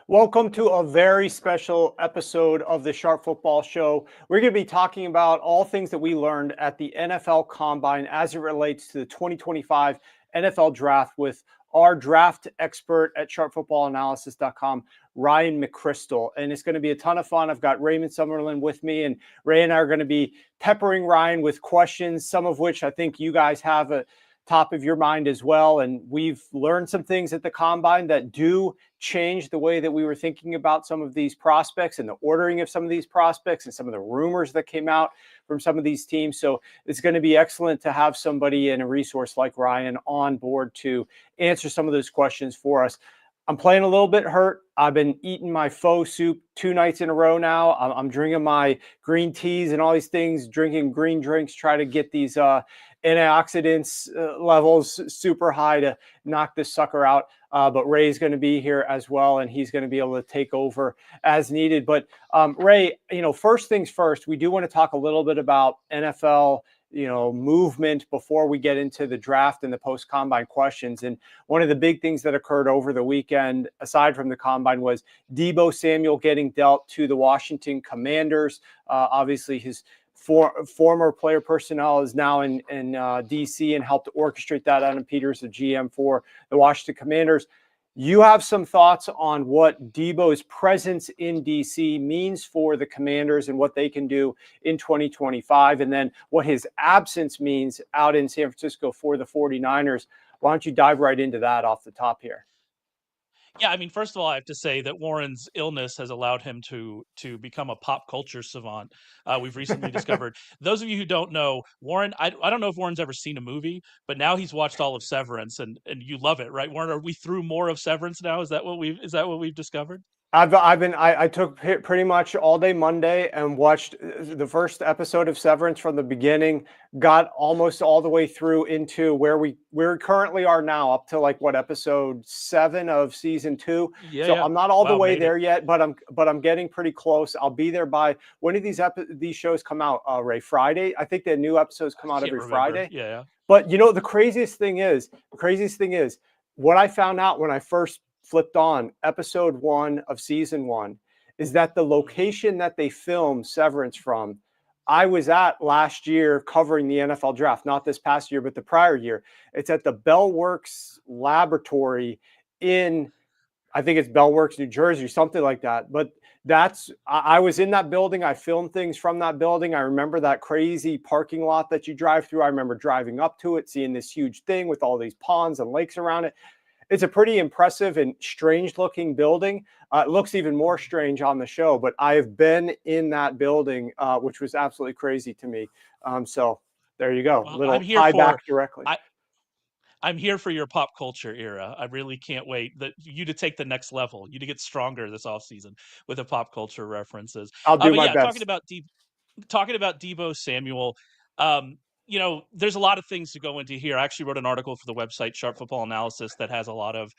Welcome to a very special episode of the Sharp Football Show. We're going to be talking about all things that we learned at the NFL Combine as it relates to the 2025 NFL Draft with our draft expert at sharpfootballanalysis.com, Ryan McCrystal. And it's going to be a ton of fun. I've got Raymond Summerlin with me, and Ray and I are going to be peppering Ryan with questions, some of which I think you guys have a top of your mind as well. And we've learned some things at the Combine that do change the way that we were thinking about some of these prospects and the ordering of some of these prospects and some of the rumors that came out from some of these teams. So it's going to be excellent to have somebody and a resource like Ryan on board to answer some of those questions for us. I'm playing a little bit hurt. I've been eating my faux soup 2 nights in a row now. I'm drinking my green teas and all these things, drinking green drinks, try to get these antioxidants levels super high to knock this sucker out. But Ray's going to be here as well, and he's going to be able to take over as needed. But Ray, first things first, we do want to talk a little bit about NFL movement before we get into the draft and the post-combine questions. And one of the big things that occurred over the weekend, aside from the combine, was Deebo Samuel getting dealt to the Washington Commanders. Obviously, his former player personnel is now in DC and helped orchestrate that. Adam Peters, the GM for the Washington Commanders. You have some thoughts on what Deebo's presence in DC means for the Commanders and what they can do in 2025, and then what his absence means out in San Francisco for the 49ers. Why don't you dive right into that off the top here? Yeah, I mean, first of all, I have to say that Warren's illness has allowed him to become a pop culture savant. We've recently discovered. Those of you who don't know, Warren, I don't know if Warren's ever seen a movie, but now he's watched all of Severance, and you love it, right, Warren? Are we through more of Severance now? Is that what we've discovered? I took pretty much all day Monday and watched the first episode of Severance from the beginning, got almost all the way through into where we currently are now, up to episode 7 of season 2. Yeah, so yeah. I'm not all the way there it. yet, but I'm getting pretty close. I'll be there by when do these shows come out, Ray? Friday? I think the new episodes come out every Friday. Yeah. But the craziest thing is what I found out when I first flipped on episode 1 of season 1 is that the location that they filmed Severance from, I was at last year covering the NFL draft, not this past year, but the prior year. It's at the Bell Works laboratory in, I think it's Bell Works, New Jersey, something like that. But I was in that building. I filmed things from that building. I remember that crazy parking lot that you drive through. I remember driving up to it, seeing this huge thing with all these ponds and lakes around it. It's a pretty impressive and strange-looking building. It looks even more strange on the show, but I have been in that building, which was absolutely crazy to me. So there you go. Well, Little tie back directly. I'm here for your pop culture era. I really can't wait that you to take the next level, you to get stronger this offseason with the pop culture references. I'll do But my yeah, best. talking about Deebo Samuel, there's a lot of things to go into here. I actually wrote an article for the website Sharp Football Analysis that has a lot of,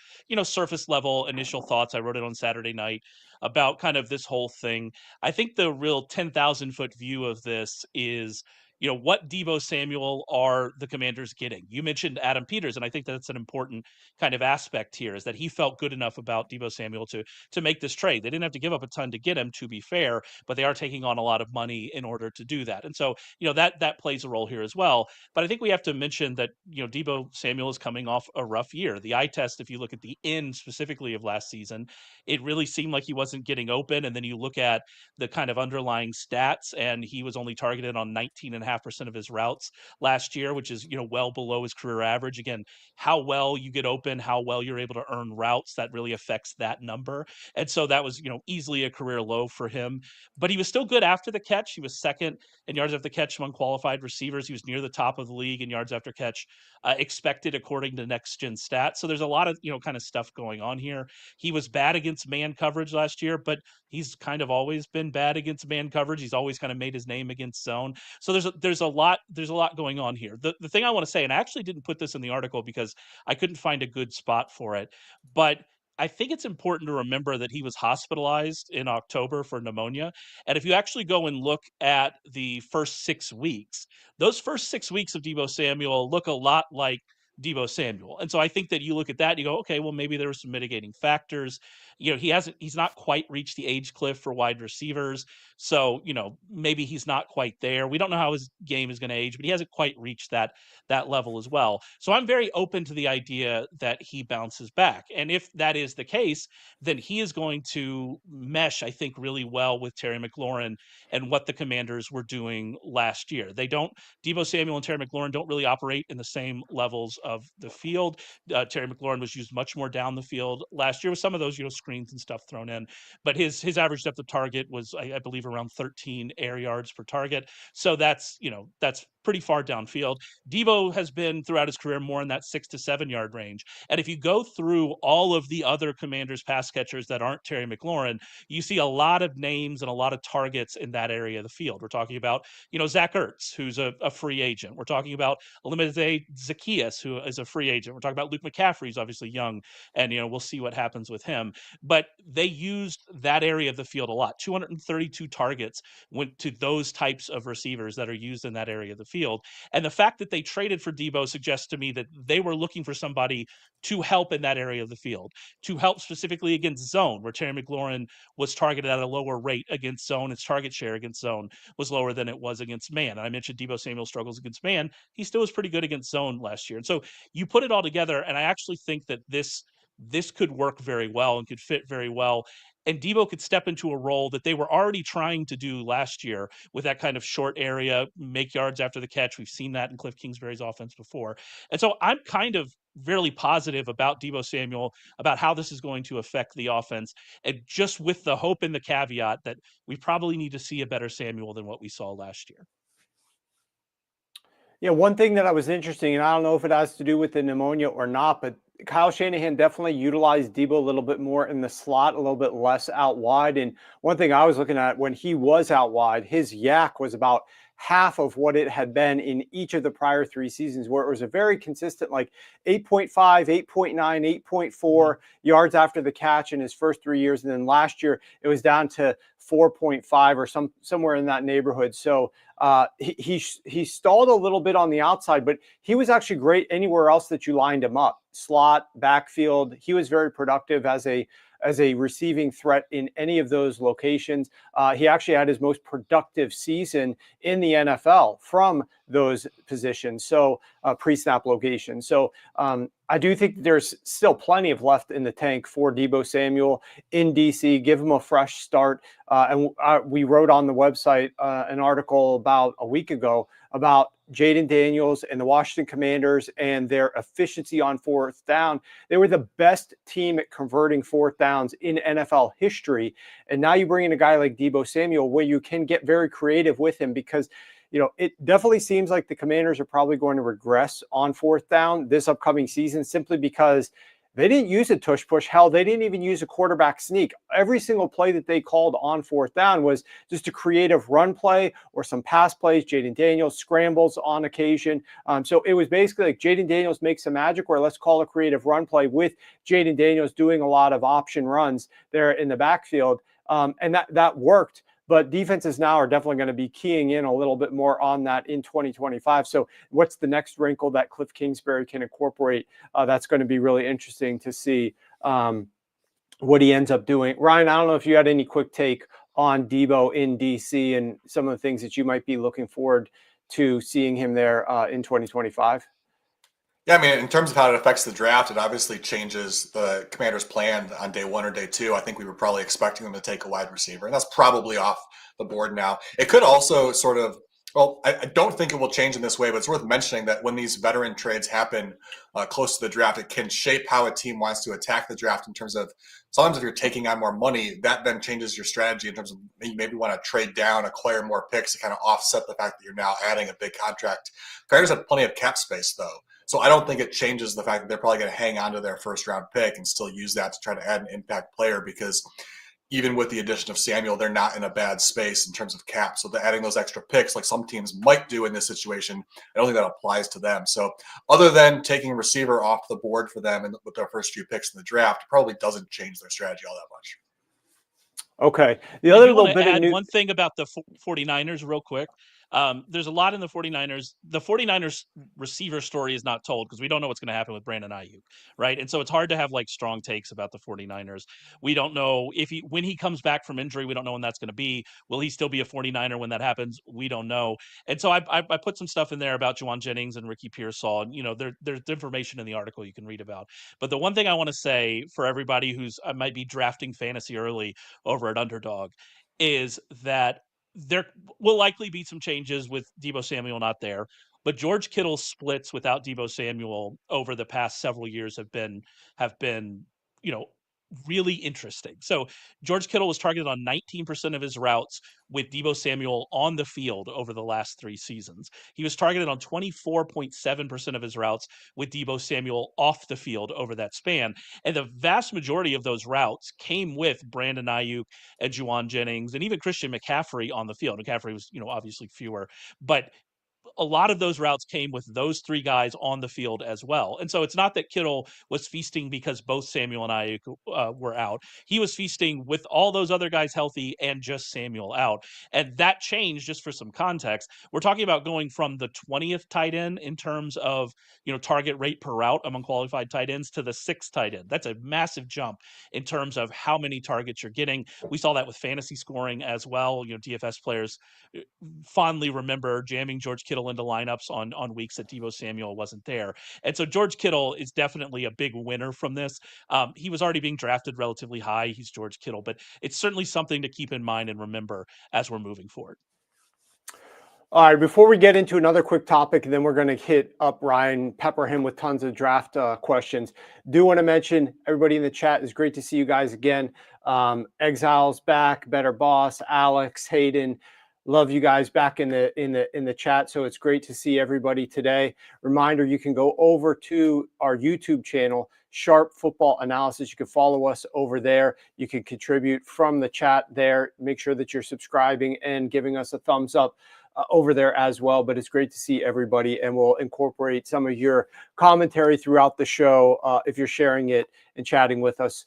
surface level initial thoughts. I wrote it on Saturday night about kind of this whole thing. I think the real 10,000 foot view of this is, what Deebo Samuel are the Commanders getting? You mentioned Adam Peters, and I think that's an important kind of aspect here, is that he felt good enough about Deebo Samuel to make this trade. They didn't have to give up a ton to get him, to be fair, but they are taking on a lot of money in order to do that. And so, that plays a role here as well. But I think we have to mention that, Deebo Samuel is coming off a rough year. The eye test, if you look at the end specifically of last season, it really seemed like he wasn't getting open. And then you look at the kind of underlying stats, and he was only targeted on 19.5% of his routes last year, which is, well below his career average. Again, how well you get open, how well you're able to earn routes, that really affects that number. And so that was, easily a career low for him. But he was still good after the catch. He was second in yards after catch among qualified receivers. He was near the top of the league in yards after catch, expected according to next gen stats. So there's a lot of, kind of stuff going on here. He was bad against man coverage last year, but he's kind of always been bad against man coverage. He's always kind of made his name against zone. So there's a lot going on here. The thing I want to say, and I actually didn't put this in the article because I couldn't find a good spot for it, but I think it's important to remember that he was hospitalized in October for pneumonia. And if you actually go and look at the first 6 weeks, those first 6 weeks of Deebo Samuel look a lot like Deebo Samuel. And so I think that you look at that and you go, okay, well, maybe there were some mitigating factors. He's not quite reached the age cliff for wide receivers. So, maybe he's not quite there. We don't know how his game is going to age, but he hasn't quite reached that level as well. So I'm very open to the idea that he bounces back. And if that is the case, then he is going to mesh, I think, really well with Terry McLaurin and what the Commanders were doing last year. Deebo Samuel and Terry McLaurin don't really operate in the same levels of the field. Terry McLaurin was used much more down the field last year with some of those, screens and stuff thrown in. But his average depth of target was, I believe, around 13 air yards per target. So that's pretty far downfield. Deebo has been throughout his career more in that 6 to 7 yard range. And if you go through all of the other Commanders pass catchers that aren't Terry McLaurin, you see a lot of names and a lot of targets in that area of the field. We're talking about, Zach Ertz, who's a free agent. We're talking about Olamide Zaccheaus, who is a free agent. We're talking about Luke McCaffrey, who's obviously young, and we'll see what happens with him. But they used that area of the field a lot. 232 targets went to those types of receivers that are used in that area of the field. And the fact that they traded for Deebo suggests to me that they were looking for somebody to help in that area of the field, to help specifically against zone, where Terry McLaurin was targeted at a lower rate against zone. Its target share against zone was lower than it was against man. And I mentioned Deebo Samuel struggles against man. He still was pretty good against zone last year. And so you put it all together, and I actually think that this could work very well and could fit very well. And Deebo could step into a role that they were already trying to do last year with that kind of short area, make yards after the catch. We've seen that in Cliff Kingsbury's offense before. And so I'm kind of really positive about Deebo Samuel, about how this is going to affect the offense, and just with the hope and the caveat that we probably need to see a better Samuel than what we saw last year. Yeah, one thing that I was interesting, and I don't know if it has to do with the pneumonia or not, but Kyle Shanahan definitely utilized Deebo a little bit more in the slot, a little bit less out wide. And one thing I was looking at, when he was out wide, his yak was about half of what it had been in each of the prior 3 seasons, where it was a very consistent, like 8.5, 8.9, 8.4 yards after the catch in his first 3 years. And then last year it was down to 4.5 or somewhere in that neighborhood. So he stalled a little bit on the outside, but he was actually great anywhere else that you lined him up. Slot, backfield. He was very productive as a receiving threat in any of those locations. He actually had his most productive season in the NFL from those positions, so pre-snap locations. So I do think there's still plenty of left in the tank for Deebo Samuel in DC. Give him a fresh start. And we wrote on the website an article about a week ago about Jaden Daniels and the Washington Commanders and their efficiency on fourth down. They were the best team at converting fourth downs in NFL history. And now you bring in a guy like Deebo Samuel, where you can get very creative with him, because it definitely seems like the Commanders are probably going to regress on fourth down this upcoming season, simply because they didn't use a tush push. Hell, they didn't even use a quarterback sneak. Every single play that they called on fourth down was just a creative run play or some pass plays. Jaden Daniels scrambles on occasion. So it was basically like Jaden Daniels makes some magic, or let's call a creative run play with Jaden Daniels doing a lot of option runs there in the backfield. And that worked. But defenses now are definitely going to be keying in a little bit more on that in 2025. So what's the next wrinkle that Cliff Kingsbury can incorporate? That's going to be really interesting to see what he ends up doing. Ryan, I don't know if you had any quick take on Deebo in DC and some of the things that you might be looking forward to seeing him there in 2025. Yeah, I mean, in terms of how it affects the draft, it obviously changes the Commander's plan on day 1 or day 2. I think we were probably expecting them to take a wide receiver, and that's probably off the board now. It could also sort of, well, I don't think it will change in this way, but it's worth mentioning that when these veteran trades happen close to the draft, it can shape how a team wants to attack the draft in terms of, sometimes if you're taking on more money, that then changes your strategy in terms of you maybe want to trade down, acquire more picks to kind of offset the fact that you're now adding a big contract. Commanders have plenty of cap space, though. So I don't think it changes the fact that they're probably going to hang on to their first round pick and still use that to try to add an impact player, because even with the addition of Samuel, they're not in a bad space in terms of cap. So adding those extra picks, like some teams might do in this situation, I don't think that applies to them. So other than taking receiver off the board for them and with their first few picks in the draft, probably doesn't change their strategy all that much. Okay. The I other do little want bit to of add news. one thing about the 49ers real quick. There's a lot in the 49ers. The 49ers receiver story is not told because we don't know what's going to happen with Brandon Ayuk, right? And so it's hard to have like strong takes about the 49ers. We don't know if when he comes back from injury, we don't know when that's going to be. Will he still be a 49er when that happens? We don't know. And so I put some stuff in there about Juwan Jennings and Ricky Pearsall, and there's information in the article you can read about. But the one thing I want to say for everybody who's might be drafting fantasy early over at Underdog is that there will likely be some changes with Deebo Samuel not there, but George Kittle's splits without Deebo Samuel over the past several years have been you know really interesting. So George Kittle was targeted on 19% of his routes with Deebo Samuel on the field over the last 3 seasons. He was targeted on 24.7% of his routes with Deebo Samuel off the field over that span. And the vast majority of those routes came with Brandon Ayuk and Juwan Jennings and even Christian McCaffrey on the field. McCaffrey was, obviously fewer, but a lot of those routes came with those 3 guys on the field as well. And so it's not that Kittle was feasting because both Samuel and Ayuk were out. He was feasting with all those other guys healthy and just Samuel out. And that changed, just for some context. We're talking about going from the 20th tight end in terms of, target rate per route among qualified tight ends to the 6th tight end. That's a massive jump in terms of how many targets you're getting. We saw that with fantasy scoring as well. DFS players fondly remember jamming George Kittle into lineups on weeks that Deebo Samuel wasn't there. And so George Kittle is definitely a big winner from this. He was already being drafted relatively high. He's George Kittle, but it's certainly something to keep in mind and remember as we're moving forward. All right, before we get into another quick topic, and then we're going to hit up Ryan, pepper him with tons of draft questions. Do want to mention everybody in the chat. It's great to see you guys again. Exiles back, Better Boss, Alex, Hayden. Love you guys back in the chat. So it's great to see everybody today. Reminder, you can go over to our YouTube channel, Sharp Football Analysis. You can follow us over there. You can contribute from the chat there. Make sure that you're subscribing and giving us a thumbs up over there as well. But it's great to see everybody, and we'll incorporate some of your commentary throughout the show if you're sharing it and chatting with us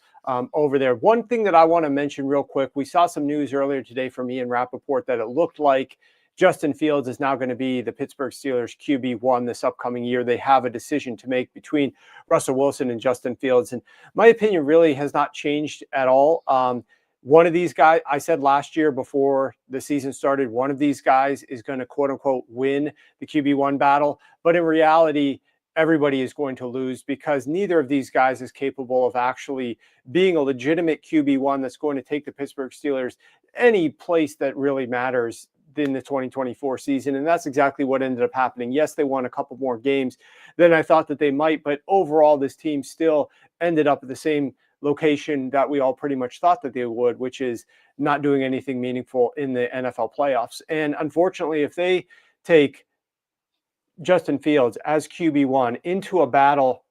over there. One thing that I want to mention real quick, we saw some news earlier today from Ian Rappaport that it looked like Justin Fields is now going to be the Pittsburgh Steelers QB1 this upcoming year. They have a decision to make between Russell Wilson and Justin Fields. And my opinion really has not changed at all. One of these guys, I said last year before the season started, one of these guys is going to quote unquote win the QB1 battle. But in reality, everybody is going to lose because neither of these guys is capable of actually being a legitimate QB1 that's going to take the Pittsburgh Steelers any place that really matters in the 2024 season. And that's exactly what ended up happening. Yes, they won a couple more games than I thought that they might, but overall, this team still ended up at the same location that we all pretty much thought that they would, which is not doing anything meaningful in the NFL playoffs. And unfortunately, if they take Justin Fields as QB1 into a battle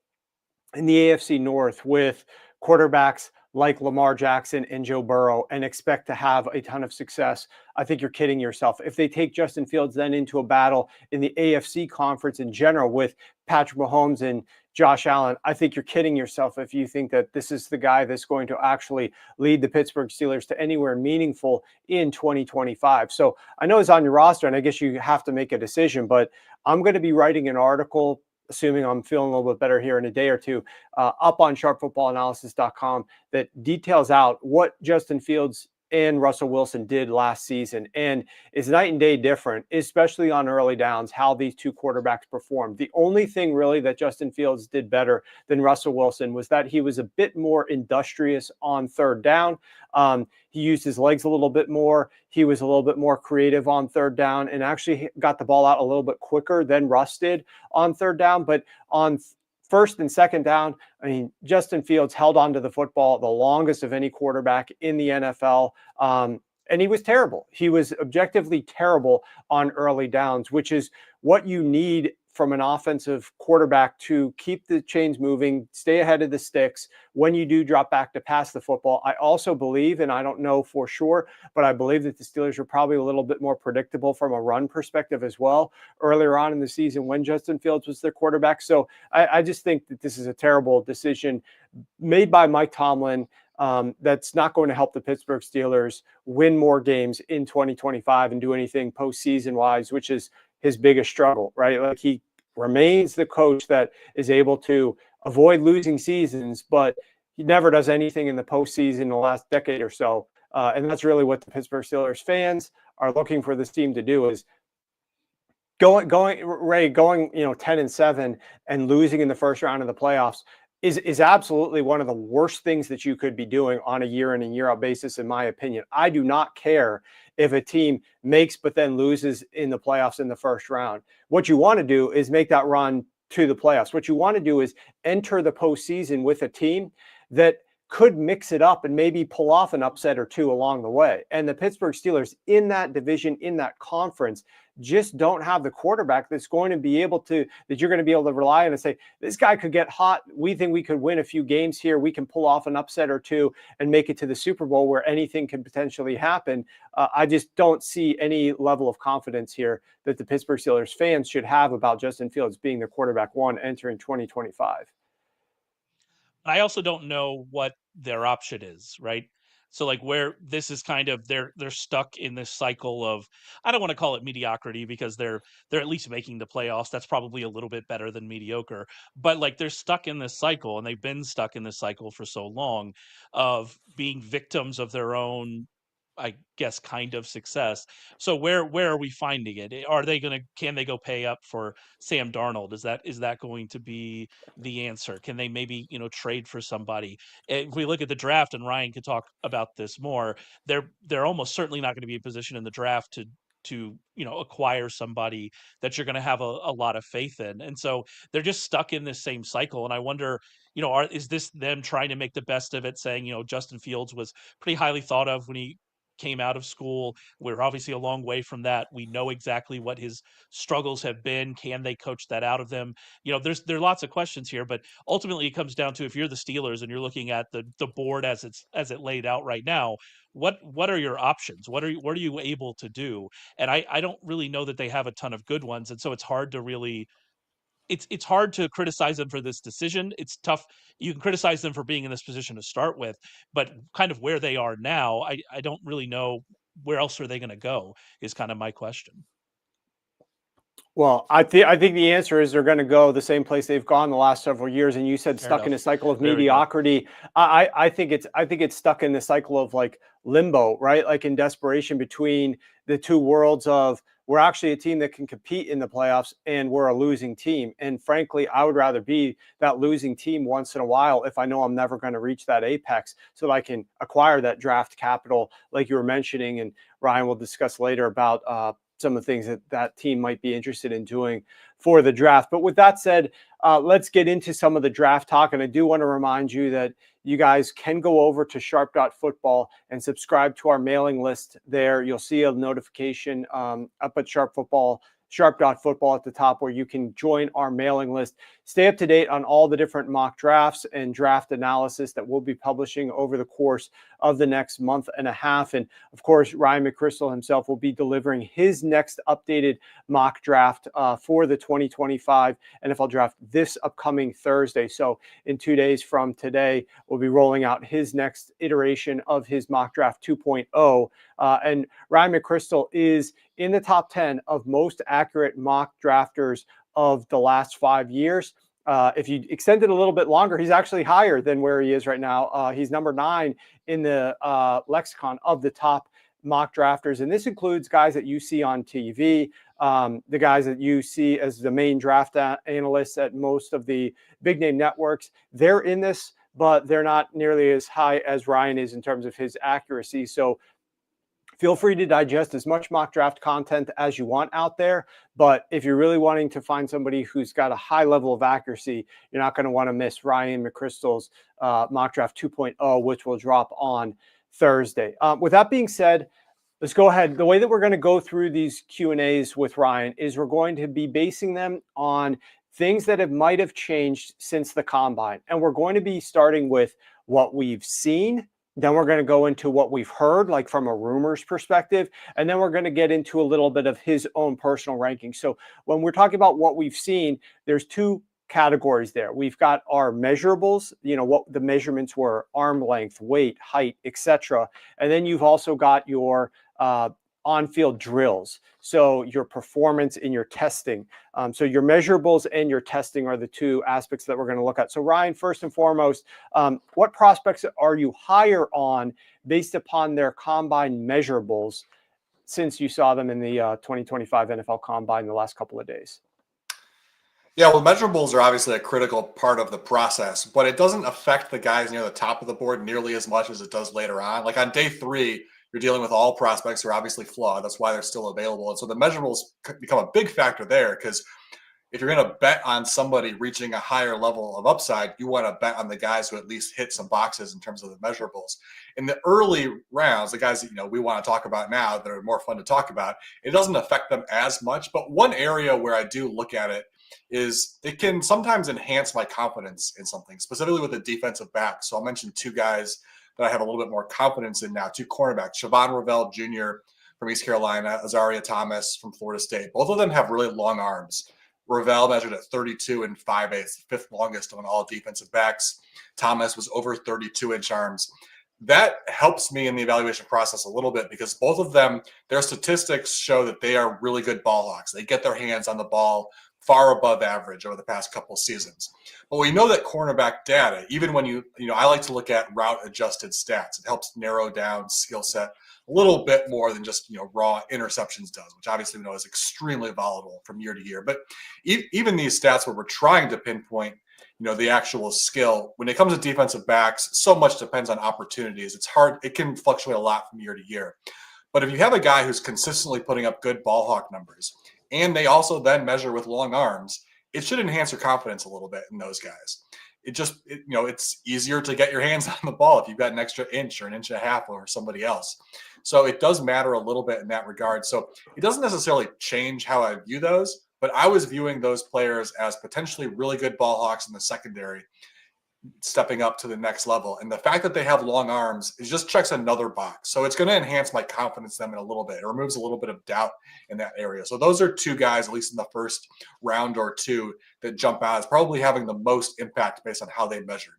in the AFC North with quarterbacks like Lamar Jackson and Joe Burrow and expect to have a ton of success, I think you're kidding yourself. If they take Justin Fields then into a battle in the AFC conference in general with Patrick Mahomes and Josh Allen, I think you're kidding yourself if you think that this is the guy that's going to actually lead the Pittsburgh Steelers to anywhere meaningful in 2025. So I know it's on your roster, and I guess you have to make a decision, but I'm going to be writing an article, assuming I'm feeling a little bit better here in a day or two, up on sharpfootballanalysis.com that details out what Justin Fields and Russell Wilson did last season. And it's night and day different, especially on early downs, how these two quarterbacks performed. The only thing really that Justin Fields did better than Russell Wilson was that he was a bit more industrious on third down. He used his legs a little bit more. He was a little bit more creative on third down and actually got the ball out a little bit quicker than Russ did on third down. But on first and second down, I mean, Justin Fields held onto the football the longest of any quarterback in the NFL. And he was terrible. He was objectively terrible on early downs, which is what you need from an offensive quarterback to keep the chains moving, stay ahead of the sticks when you do drop back to pass the football. I also believe, and I don't know for sure, but I believe that the Steelers were probably a little bit more predictable from a run perspective as well earlier on in the season when Justin Fields was their quarterback. So I just think that this is a terrible decision made by Mike Tomlin. That's not going to help the Pittsburgh Steelers win more games in 2025 and do anything postseason wise, which is his biggest struggle, right? Like, he remains the coach that is able to avoid losing seasons, but he never does anything in the postseason in the last decade or so. And that's really what the Pittsburgh Steelers fans are looking for this team to do, is going 10-7 and losing in the first round of the playoffs is absolutely one of the worst things that you could be doing on a year in and year out basis, in my opinion. I do not care if a team makes but then loses in the playoffs in the first round. What you want to do is make that run to the playoffs. What you want to do is enter the postseason with a team that could mix it up and maybe pull off an upset or two along the way. And the Pittsburgh Steelers in that division, in that conference, just don't have the quarterback that's going to be able to, that you're going to be able to rely on and say, this guy could get hot. We think we could win a few games here. We can pull off an upset or two and make it to the Super Bowl where anything can potentially happen. I just don't see any level of confidence here that the Pittsburgh Steelers fans should have about Justin Fields being the quarterback one entering 2025. I also don't know what their option is, right? So like, where this is kind of, they're stuck in this cycle of, I don't want to call it mediocrity, because they're at least making the playoffs. That's probably a little bit better than mediocre, but like, they're stuck in this cycle, and they've been stuck in this cycle for so long of being victims of their own, I guess, kind of success. So where are we finding it? Can they go pay up for Sam Darnold? Is that going to be the answer? Can they maybe, trade for somebody? If we look at the draft, and Ryan could talk about this more, they're almost certainly not going to be in position in the draft to acquire somebody that you're going to have a lot of faith in. And so they're just stuck in this same cycle. And I wonder, is this them trying to make the best of it, saying, Justin Fields was pretty highly thought of when he came out of school. We're obviously a long way from that. We know exactly what his struggles have been. Can they coach that out of them? There are lots of questions here, but ultimately it comes down to, if you're the Steelers and you're looking at the board as it laid out right now, what are your options? What are you able to do? And I don't really know that they have a ton of good ones. And so it's hard to really, it's hard to criticize them for this decision. It's tough. You can criticize them for being in this position to start with, but kind of where they are now, I don't really know where else are they going to go, is kind of my question. Well, I think the answer is they're going to go the same place they've gone the last several years. And you said Fair stuck enough. in a cycle of Very mediocrity. I think it's stuck in the cycle of like limbo, right? Like in desperation between the two worlds of, we're actually a team that can compete in the playoffs and we're a losing team. And frankly, I would rather be that losing team once in a while if I know I'm never going to reach that apex, so that I can acquire that draft capital like you were mentioning. And Ryan will discuss later about some of the things that team might be interested in doing for the draft. But with that said, let's get into some of the draft talk. And I do want to remind you that you guys can go over to sharp.football and subscribe to our mailing list there. You'll see a notification up at sharp.football at the top, where you can join our mailing list. Stay up to date on all the different mock drafts and draft analysis that we'll be publishing over the course of the next month and a half. And of course, Ryan McCrystal himself will be delivering his next updated mock draft for the 2025 NFL draft this upcoming Thursday. So in 2 days from today, we'll be rolling out his next iteration of his mock draft 2.0. And Ryan McCrystal is in the top 10 of most accurate mock drafters of the last 5 years. If you extend it a little bit longer, he's actually higher than where he is right now. He's number 9 in the lexicon of the top mock drafters. And this includes guys that you see on TV, the guys that you see as the main draft analysts at most of the big name networks. They're in this, but they're not nearly as high as Ryan is in terms of his accuracy. So feel free to digest as much mock draft content as you want out there. But if you're really wanting to find somebody who's got a high level of accuracy, you're not going to want to miss Ryan McCrystal's mock draft 2.0, which will drop on Thursday. With that being said, Let's go ahead. The way that we're going to go through these Q&As with Ryan is we're going to be basing them on things that might have changed since the combine. And we're going to be starting with what we've seen. Then we're going to go into what we've heard, like from a rumors perspective. And then we're going to get into a little bit of his own personal ranking. So when we're talking about what we've seen, there's two categories there. We've got our measurables, what the measurements were: arm length, weight, height, etc. And then you've also got your on-field drills, so your performance in your testing. So your measurables and your testing are the two aspects that we're going to look at. So Ryan, first and foremost, what prospects are you higher on based upon their combine measurables since you saw them in the 2025 NFL Combine the last couple of days? Yeah, well, measurables are obviously a critical part of the process, but it doesn't affect the guys near the top of the board nearly as much as it does later on. Like on day 3, you're dealing with all prospects who are obviously flawed. That's why they're still available. And so the measurables become a big factor there, because if you're going to bet on somebody reaching a higher level of upside, you want to bet on the guys who at least hit some boxes in terms of the measurables. In the early rounds, the guys that we want to talk about now that are more fun to talk about, it doesn't affect them as much. But one area where I do look at it is it can sometimes enhance my confidence in something, specifically with the defensive back. So I'll mention two guys that I have a little bit more confidence in now, two cornerbacks: Siobhan Ravel Jr. from East Carolina, Azaria Thomas from Florida State. Both of them have really long arms. Ravel measured at 32 and 5/8, the fifth longest on all defensive backs. Thomas was over 32-inch arms. That helps me in the evaluation process a little bit, because both of them, their statistics show that they are really good ball hawks. They get their hands on the ball far above average over the past couple of seasons. But we know that cornerback data, even when I like to look at route adjusted stats. It helps narrow down skill set a little bit more than just raw interceptions does, which obviously we know is extremely volatile from year to year. But even these stats where we're trying to pinpoint the actual skill, when it comes to defensive backs, so much depends on opportunities. It's hard. It can fluctuate a lot from year to year. But if you have a guy who's consistently putting up good ball hawk numbers, and they also then measure with long arms, it should enhance your confidence a little bit in those guys. It's easier to get your hands on the ball if you've got an extra inch or an inch and a half over somebody else. So it does matter a little bit in that regard. So it doesn't necessarily change how I view those, but I was viewing those players as potentially really good ball hawks in the secondary, stepping up to the next level. And the fact that they have long arms, it just checks another box. So it's going to enhance my confidence in them in a little bit. It removes a little bit of doubt in that area. So those are two guys, at least in the first round or two, that jump out as probably having the most impact based on how they measured.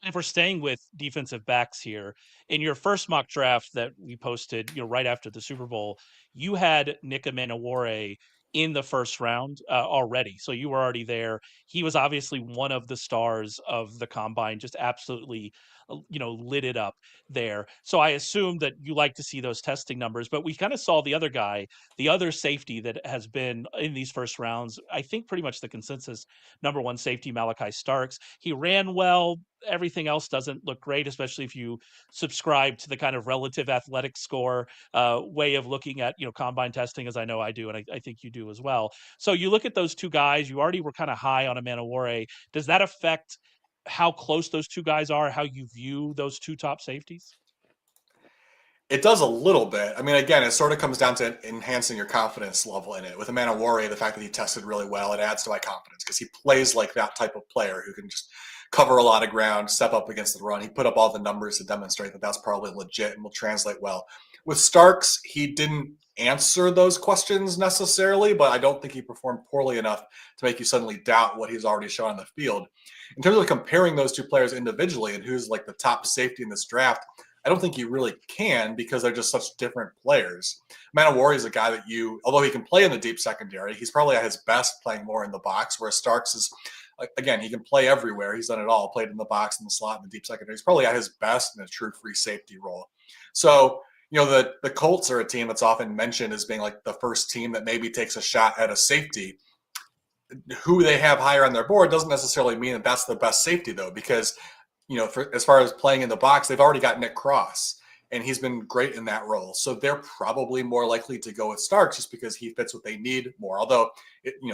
If we're staying with defensive backs here, in your first mock draft that we posted, right after the Super Bowl, you had Nick Emmanwori in the first round already. So you were already there. He was obviously one of the stars of the combine, just absolutely, lit it up there. So I assume that you like to see those testing numbers, but we kind of saw the other guy, the other safety that has been in these first rounds. I think pretty much the consensus number one safety, Malaki Starks. He ran well. Everything else doesn't look great, especially if you subscribe to the kind of relative athletic score way of looking at combine testing, as I know I do, and I think you do as well. So you look at those two guys. You already were kind of high on Emmanwori. Does that affect how close those two guys are, how you view those two top safeties? It does a little bit. I mean, again, it sort of comes down to enhancing your confidence level in it. With Emmanwori, the fact that he tested really well, it adds to my confidence, because he plays like that type of player who can just cover a lot of ground, step up against the run. He put up all the numbers to demonstrate that that's probably legit and will translate well. With Starks, he didn't answer those questions necessarily, but I don't think he performed poorly enough to make you suddenly doubt what he's already shown on the field. In terms of comparing those two players individually and who's like the top safety in this draft, I don't think you really can, because they're just such different players. Emmanwori is a guy that although he can play in the deep secondary, he's probably at his best playing more in the box, whereas Starks is, again, he can play everywhere. He's done it all, played in the box, in the slot, in the deep secondary. He's probably at his best in a true free safety role. So, the Colts are a team that's often mentioned as being like the first team that maybe takes a shot at a safety. Who they have higher on their board doesn't necessarily mean that that's the best safety, though, because as far as playing in the box, they've already got Nick Cross, and he's been great in that role. So they're probably more likely to go with Starks just because he fits what they need more. Although,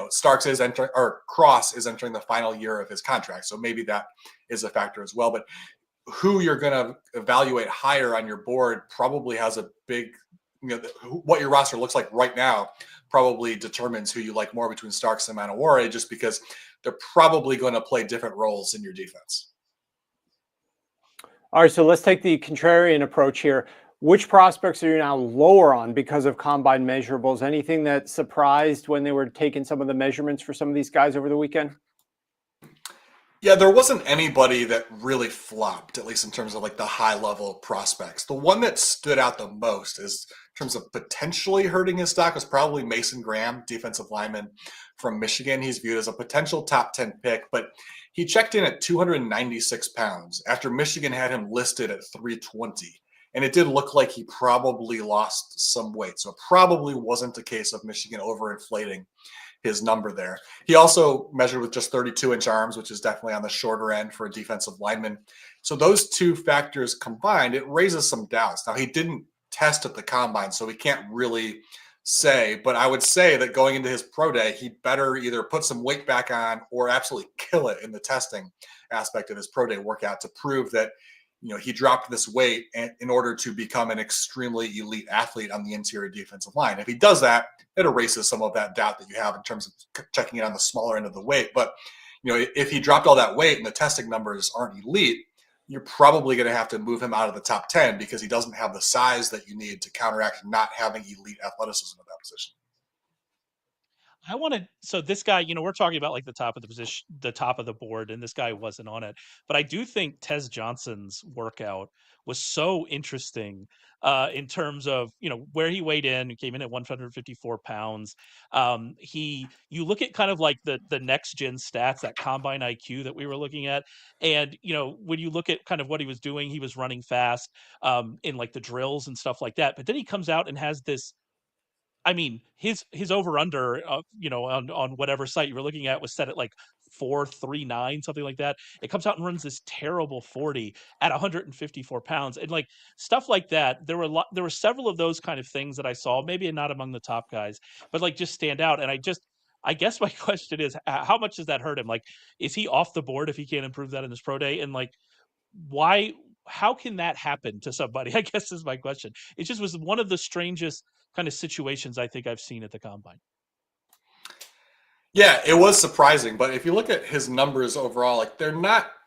Starks is Cross is entering the final year of his contract, so maybe that is a factor as well. But who you're going to evaluate higher on your board probably has a big, what your roster looks like right now probably determines who you like more between Starks and Emmanwori, just because they're probably going to play different roles in your defense. All right, so let's take the contrarian approach here. Which prospects are you now lower on because of combine measurables? Anything that surprised when they were taking some of the measurements for some of these guys over the weekend? Yeah, there wasn't anybody that really flopped, at least in terms of like the high level prospects. The one that stood out the most is in terms of potentially hurting his stock was probably Mason Graham, defensive lineman from Michigan. He's viewed as a potential top 10 pick, but he checked in at 296 pounds after Michigan had him listed at 320. And it did look like he probably lost some weight. So it probably wasn't a case of Michigan overinflating his number there. He also measured with just 32-inch arms, which is definitely on the shorter end for a defensive lineman. So those two factors combined, it raises some doubts. Now, he didn't test at the combine, so we can't really say, but I would say that going into his pro day, he better either put some weight back on or absolutely kill it in the testing aspect of his pro day workout to prove that he dropped this weight in order to become an extremely elite athlete on the interior defensive line. If he does that, it erases some of that doubt that you have in terms of checking it on the smaller end of the weight. But, if he dropped all that weight and the testing numbers aren't elite, you're probably going to have to move him out of the top 10 because he doesn't have the size that you need to counteract not having elite athleticism at that position. So this guy, we're talking about like the top of the position, the top of the board, and this guy wasn't on it. But I do think Tez Johnson's workout was so interesting in terms of, where he weighed in. He came in at 154 pounds. You look at kind of like the next gen stats, that combine IQ that we were looking at. And, when you look at kind of what he was doing, he was running fast in like the drills and stuff like that. But then he comes out and has this, his over under, on whatever site you were looking at was set at like 439, something like that. It comes out and runs this terrible 40 at 154 pounds, and like stuff like that. There were several of those kind of things that I saw, maybe not among the top guys, but like just stand out. And I guess my question is, how much does that hurt him? Like, is he off the board if he can't improve that in this pro day? And like, how can that happen to somebody? I guess is my question. It just was one of the strangest kind of situations I think I've seen at the combine. Yeah, it was surprising, but if you look at his numbers overall, like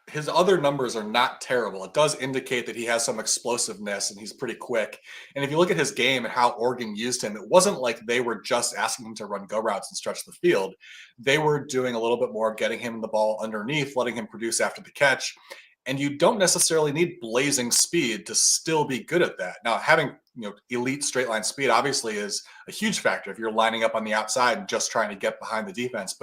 his other numbers are not terrible. It does indicate that he has some explosiveness and he's pretty quick. And if you look at his game and how Oregon used him, it wasn't like they were just asking him to run go routes and stretch the field. They were doing a little bit more of getting him the ball underneath, letting him produce after the catch. And you don't necessarily need blazing speed to still be good at that. Now, having elite straight line speed obviously is a huge factor if you're lining up on the outside and just trying to get behind the defense.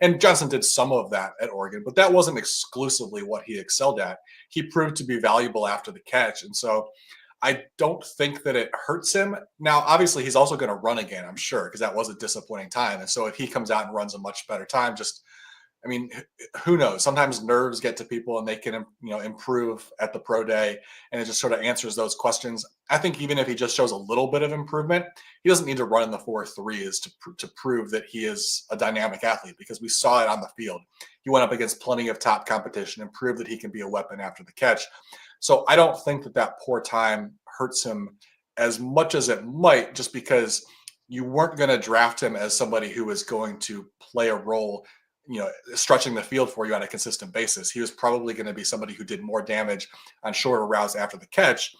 And Johnson did some of that at Oregon, but that wasn't exclusively what he excelled at. He proved to be valuable after the catch. And so I don't think that it hurts him. Now, obviously, he's also going to run again, I'm sure, because that was a disappointing time. And so if he comes out and runs a much better time, who knows? Sometimes nerves get to people and they can, improve at the pro day, and it just sort of answers those questions. I think even if he just shows a little bit of improvement, he doesn't need to run in the 4.3s to prove that he is a dynamic athlete, because we saw it on the field. He went up against plenty of top competition and proved that he can be a weapon after the catch. So I don't think that poor time hurts him as much as it might, just because you weren't going to draft him as somebody who is going to play a role stretching the field for you on a consistent basis. He was probably going to be somebody who did more damage on shorter routes after the catch.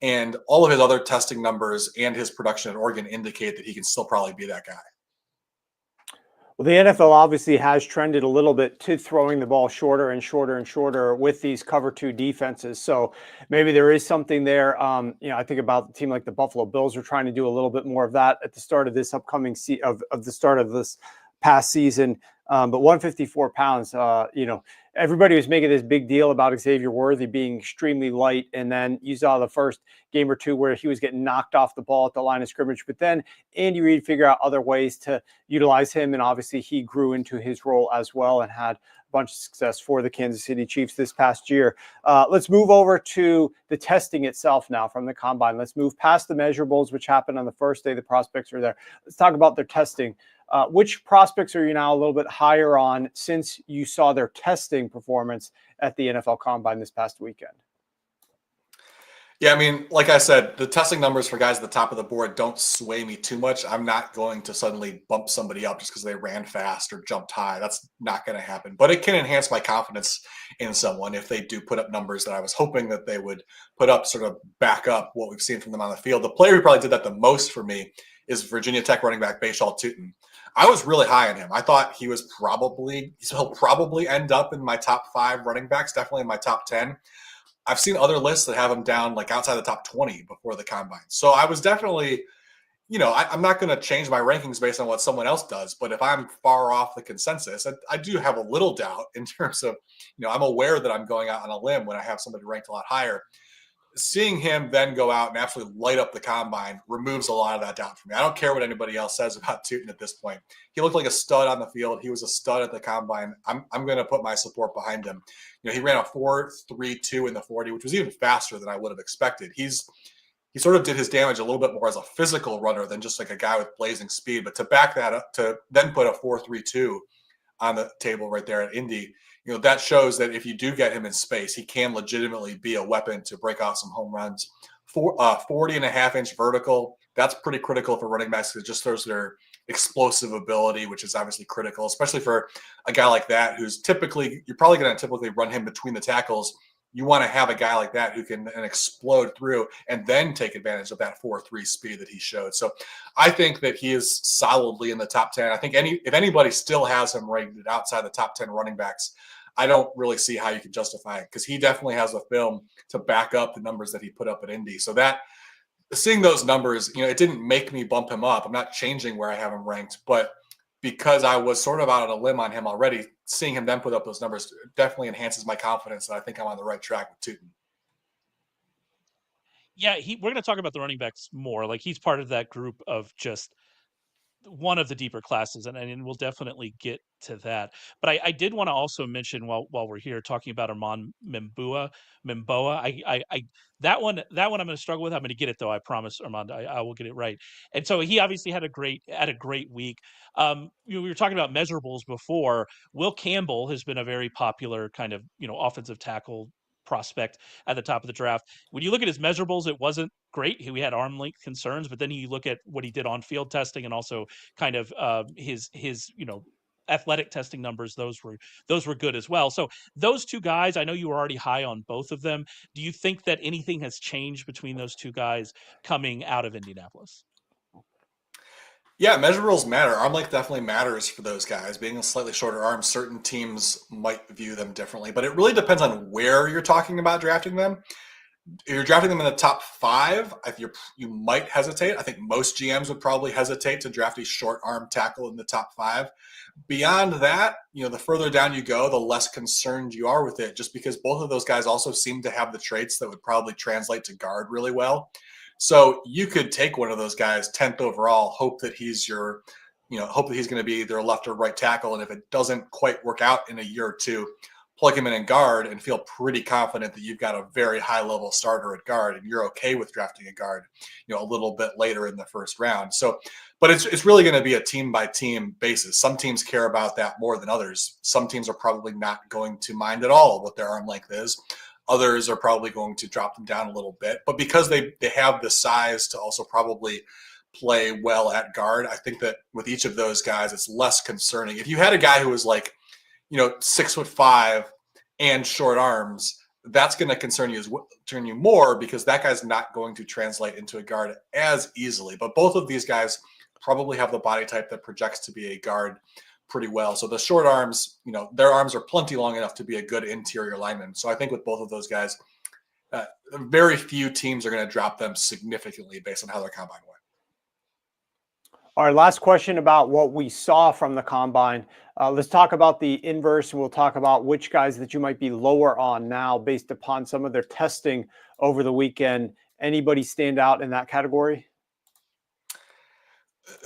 And all of his other testing numbers and his production at Oregon indicate that he can still probably be that guy. Well, the NFL obviously has trended a little bit to throwing the ball shorter and shorter and shorter with these cover two defenses. So maybe there is something there. I think about the team like the Buffalo Bills are trying to do a little bit more of that at the start of this upcoming of the start of this past season. But 154 pounds, everybody was making this big deal about Xavier Worthy being extremely light. And then you saw the first game or two where he was getting knocked off the ball at the line of scrimmage. But then Andy Reid figured out other ways to utilize him. And obviously he grew into his role as well and had a bunch of success for the Kansas City Chiefs this past year. Let's move over to the testing itself now from the combine. Let's move past the measurables, which happened on the first day the prospects were there. Let's talk about their testing. Which prospects are you now a little bit higher on since you saw their testing performance at the NFL Combine this past weekend? Yeah, I mean, like I said, the testing numbers for guys at the top of the board don't sway me too much. I'm not going to suddenly bump somebody up just because they ran fast or jumped high. That's not going to happen. But it can enhance my confidence in someone if they do put up numbers that I was hoping that they would put up, sort of back up what we've seen from them on the field. The player who probably did that the most for me is Virginia Tech running back Bashal Tutin. I was really high on him. I thought he'll probably end up in my top 5 running backs, definitely in my top 10. I've seen other lists that have him down like outside the top 20 before the combine. So I was definitely, I'm not going to change my rankings based on what someone else does. But if I'm far off the consensus, I do have a little doubt in terms of, I'm aware that I'm going out on a limb when I have somebody ranked a lot higher. Seeing him then go out and absolutely light up the combine removes a lot of that doubt for me. I don't care what anybody else says about Tutin at this point. He looked like a stud on the field. He was a stud at the combine. I'm going to put my support behind him. He ran a 4.32 in the 40, which was even faster than I would have expected. He sort of did his damage a little bit more as a physical runner than just like a guy with blazing speed. But to back that up, to then put a 4.32 on the table right there at Indy, that shows that if you do get him in space, he can legitimately be a weapon to break off some home runs. 40.5-inch vertical, that's pretty critical for running backs because it just throws their explosive ability, which is obviously critical, especially for a guy like that who's you're probably going to typically run him between the tackles. You want to have a guy like that who can explode through and then take advantage of that 4.3 speed that he showed. So I think that he is solidly in the top 10. I think if anybody still has him ranked outside the top 10 running backs, I don't really see how you can justify it because he definitely has a film to back up the numbers that he put up at Indy. So that seeing those numbers, it didn't make me bump him up. I'm not changing where I have him ranked, but because I was sort of out on a limb on him already, seeing him then put up those numbers definitely enhances my confidence that I think I'm on the right track with Tutin. Yeah, we're going to talk about the running backs more. Like he's part of that group of just one of the deeper classes, and we'll definitely get to that. But I did want to also mention while we're here talking about Armand Mimboa, I that one I'm going to struggle with. I'm going to get it though. I promise, Armand, I will get it right. And so he obviously had a great week. We were talking about measurables before. Will Campbell has been a very popular kind of offensive tackle prospect at the top of the draft. When you look at his measurables, it wasn't great. We had arm length concerns, but then you look at what he did on field testing and also kind of his athletic testing numbers. Those were good as well. So those two guys, I know you were already high on both of them. Do you think that anything has changed between those two guys coming out of Indianapolis? Yeah, measurables matter. Arm length definitely matters for those guys. Being a slightly shorter arm, certain teams might view them differently, but it really depends on where you're talking about drafting them. If you're drafting them in the top 5, you might hesitate. I think most GMs would probably hesitate to draft a short arm tackle in the top 5. Beyond that, the further down you go, the less concerned you are with it, just because both of those guys also seem to have the traits that would probably translate to guard really well. So you could take one of those guys 10th overall, hope that he's going to be either a left or right tackle. And if it doesn't quite work out in a year or two, plug him in guard and feel pretty confident that you've got a very high level starter at guard and you're okay with drafting a guard, a little bit later in the first round. So, but it's really going to be a team by team basis. Some teams care about that more than others. Some teams are probably not going to mind at all what their arm length is. Others are probably going to drop them down a little bit, but because they have the size to also probably play well at guard, I think that with each of those guys, it's less concerning. If you had a guy who was like, 6'5" and short arms, that's going to concern you more because that guy's not going to translate into a guard as easily. But both of these guys probably have the body type that projects to be a guard pretty well. So the short arms, their arms are plenty long enough to be a good interior lineman. So I think with both of those guys, very few teams are going to drop them significantly based on how their combine went. All right, last question about what we saw from the combine. Let's talk about the inverse, and we'll talk about which guys that you might be lower on now based upon some of their testing over the weekend. Anybody stand out in that category?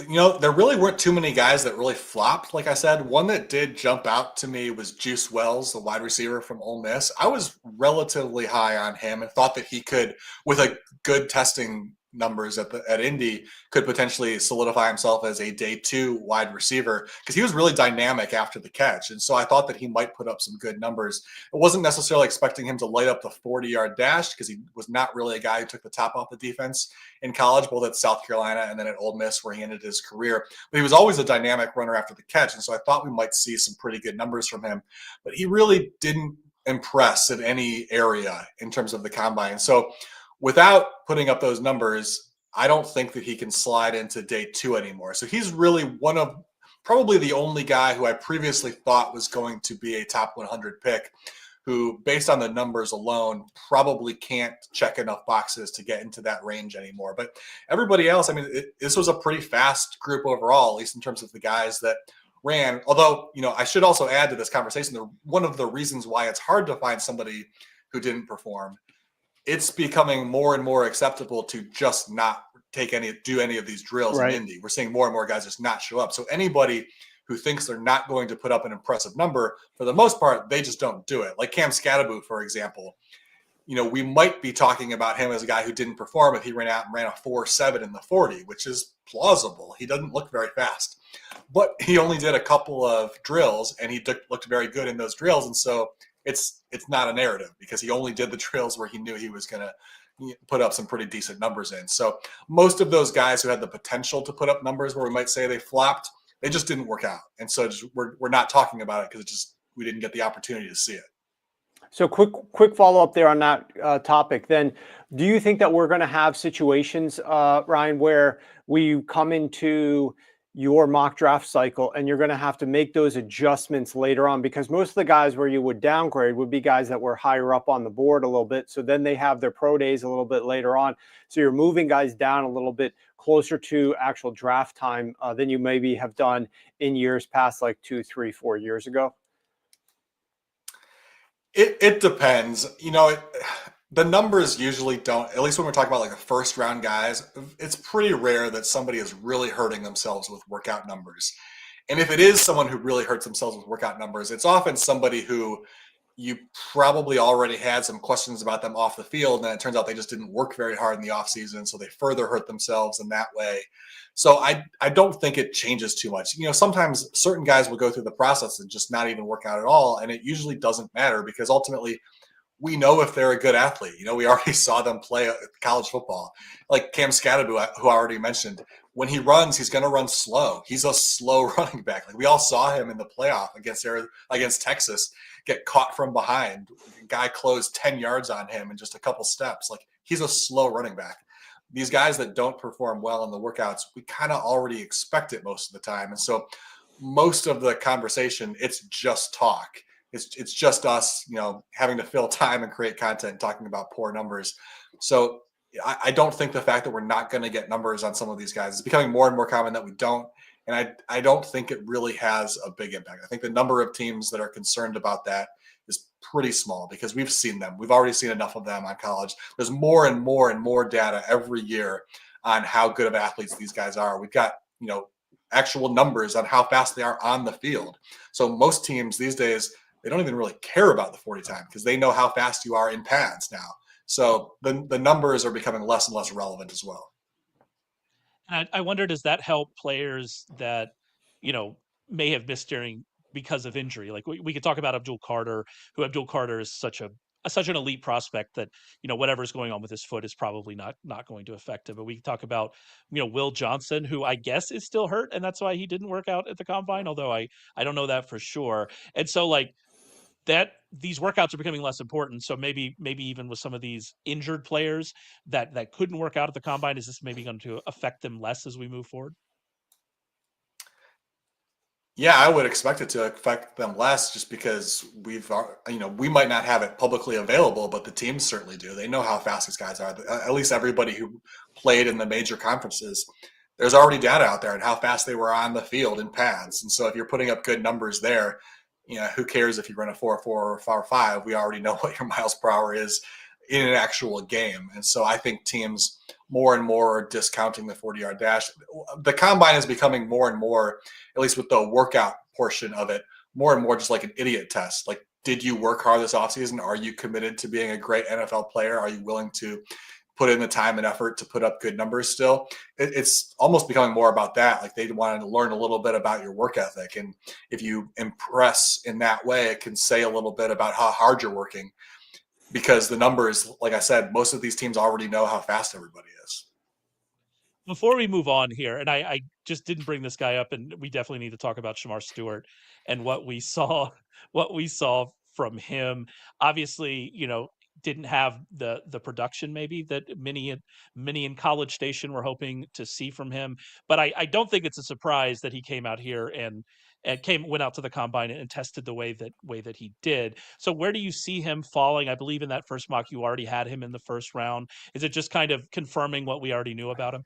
There really weren't too many guys that really flopped. Like I said, one that did jump out to me was Juice Wells, the wide receiver from Ole Miss. I was relatively high on him and thought that he could, with a good testing, numbers at Indy could potentially solidify himself as a day 2 wide receiver, because he was really dynamic after the catch. And so I thought that he might put up some good numbers. I wasn't necessarily expecting him to light up the 40-yard dash, because he was not really a guy who took the top off the defense in college, both at South Carolina and then at Ole Miss, where he ended his career. But he was always a dynamic runner after the catch. And so I thought we might see some pretty good numbers from him. But he really didn't impress in any area in terms of the combine. So without putting up those numbers, I don't think that he can slide into day 2 anymore. So he's really one of probably the only guy who I previously thought was going to be a top 100 pick, who, based on the numbers alone, probably can't check enough boxes to get into that range anymore. But everybody else, I mean, this was a pretty fast group overall, at least in terms of the guys that ran. Although, I should also add to this conversation that one of the reasons why it's hard to find somebody who didn't perform, it's becoming more and more acceptable to just not do any of these drills in Indy. We're seeing more and more guys just not show up. So anybody who thinks they're not going to put up an impressive number, for the most part, they just don't do it. Like Cam Scadaboo, for example, we might be talking about him as a guy who didn't perform if he ran out and ran a 4.7 in the 40, which is plausible. He doesn't look very fast, but he only did a couple of drills, and he looked very good in those drills. And so it's not a narrative, because he only did the drills where he knew he was going to put up some pretty decent numbers in. So most of those guys who had the potential to put up numbers where we might say they flopped, they just didn't work out. And so we're not talking about it because we didn't get the opportunity to see it. So quick follow up there on that topic. Then, do you think that we're going to have situations, Ryan, where we come into your mock draft cycle and you're going to have to make those adjustments later on? Because most of the guys where you would downgrade would be guys that were higher up on the board a little bit. So then they have their pro days a little bit later on. So you're moving guys down a little bit closer to actual draft time than you maybe have done in years past, like 2, 3, 4 years ago. It depends. The numbers usually don't, at least when we're talking about like the first round guys, it's pretty rare that somebody is really hurting themselves with workout numbers. And if it is someone who really hurts themselves with workout numbers, it's often somebody who you probably already had some questions about them off the field, and it turns out they just didn't work very hard in the offseason, so they further hurt themselves in that way. So I don't think it changes too much. Sometimes certain guys will go through the process and just not even work out at all, and it usually doesn't matter, because ultimately we know if they're a good athlete. We already saw them play college football. Like Cam Scadaboo, who I already mentioned, when he runs, he's going to run slow. He's a slow running back. Like we all saw him in the playoff against Texas get caught from behind. The guy closed 10 yards on him in just a couple steps. Like he's a slow running back. These guys that don't perform well in the workouts, we kind of already expect it most of the time. And so most of the conversation, it's just talk. It's just us, having to fill time and create content and talking about poor numbers. So I don't think the fact that we're not going to get numbers on some of these guys is becoming more and more common that we don't. And I don't think it really has a big impact. I think the number of teams that are concerned about that is pretty small, because we've seen them. We've already seen enough of them on college. There's more and more and more data every year on how good of athletes these guys are. We've got, actual numbers on how fast they are on the field. So most teams these days, they don't even really care about the 40 time, because they know how fast you are in pads now. So the numbers are becoming less and less relevant as well. I wonder, does that help players that, may have missed because of injury? Like we could talk about Abdul Carter, is such an elite prospect that, whatever's going on with his foot is probably not going to affect him. But we can talk about, Will Johnson, who I guess is still hurt, and that's why he didn't work out at the combine, although I don't know that for sure. And so like that, these workouts are becoming less important. So maybe even with some of these injured players that couldn't work out at the combine, is this maybe going to affect them less as we move forward? Yeah, I would expect it to affect them less, just because we might not have it publicly available, but the teams certainly do. They know how fast these guys are. At least everybody who played in the major conferences, there's already data out there on how fast they were on the field in pads. And so if you're putting up good numbers there, who cares if you run a 4.4 or 4.5? We already know what your miles per hour is in an actual game. And so I think teams more and more are discounting the 40-yard dash. The combine is becoming more and more, at least with the workout portion of it, more and more just like an idiot test. Like, did you work hard this offseason? Are you committed to being a great NFL player? Are you willing to put in the time and effort to put up good numbers still. It's almost becoming more about that. Like they want to learn a little bit about your work ethic. And if you impress in that way, it can say a little bit about how hard you're working, because the numbers, like I said, most of these teams already know how fast everybody is. Before we move on here, and I just didn't bring this guy up, and we definitely need to talk about Shamar Stewart and what we saw from him. Obviously, didn't have the production maybe that many in College Station were hoping to see from him. But I don't think it's a surprise that he came out here and went out to the combine and tested the way that he did. So where do you see him falling? I believe in that first mock you already had him in the first round. Is it just kind of confirming what we already knew about him?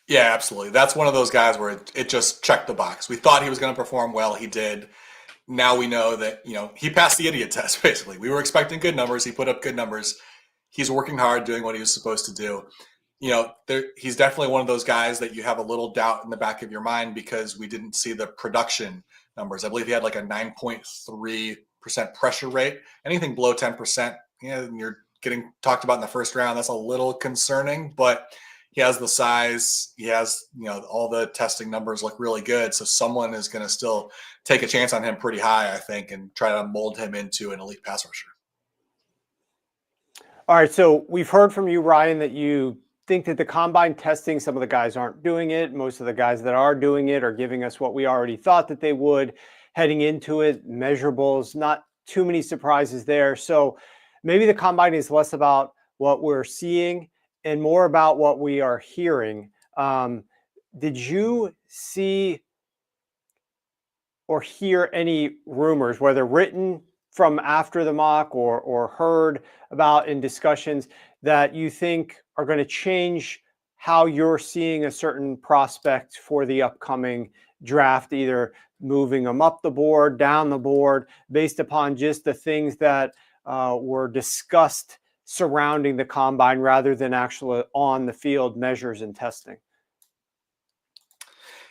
Yeah, absolutely. That's one of those guys where it just checked the box. We thought he was going to perform well. He did. Now we know that, he passed the idiot test, basically. We were expecting good numbers. He put up good numbers. He's working hard, doing what he was supposed to do. He's definitely one of those guys that you have a little doubt in the back of your mind because we didn't see the production numbers. I believe he had like a 9.3% pressure rate. Anything below 10%, and you're getting talked about in the first round, that's a little concerning, but he has the size. He has, all the testing numbers look really good. So someone is going to still take a chance on him pretty high, I think, and try to mold him into an elite pass rusher. All right. So we've heard from you, Ryan, that you think that the combine testing, some of the guys aren't doing it. Most of the guys that are doing it are giving us what we already thought that they would heading into it. Measurables, not too many surprises there. So maybe the combine is less about what we're seeing and more about what we are hearing. Did you see or hear any rumors, whether written from after the mock or heard about in discussions, that you think are going to change how you're seeing a certain prospect for the upcoming draft, either moving them up the board, down the board, based upon just the things that were discussed surrounding the combine rather than actually on the field measures and testing?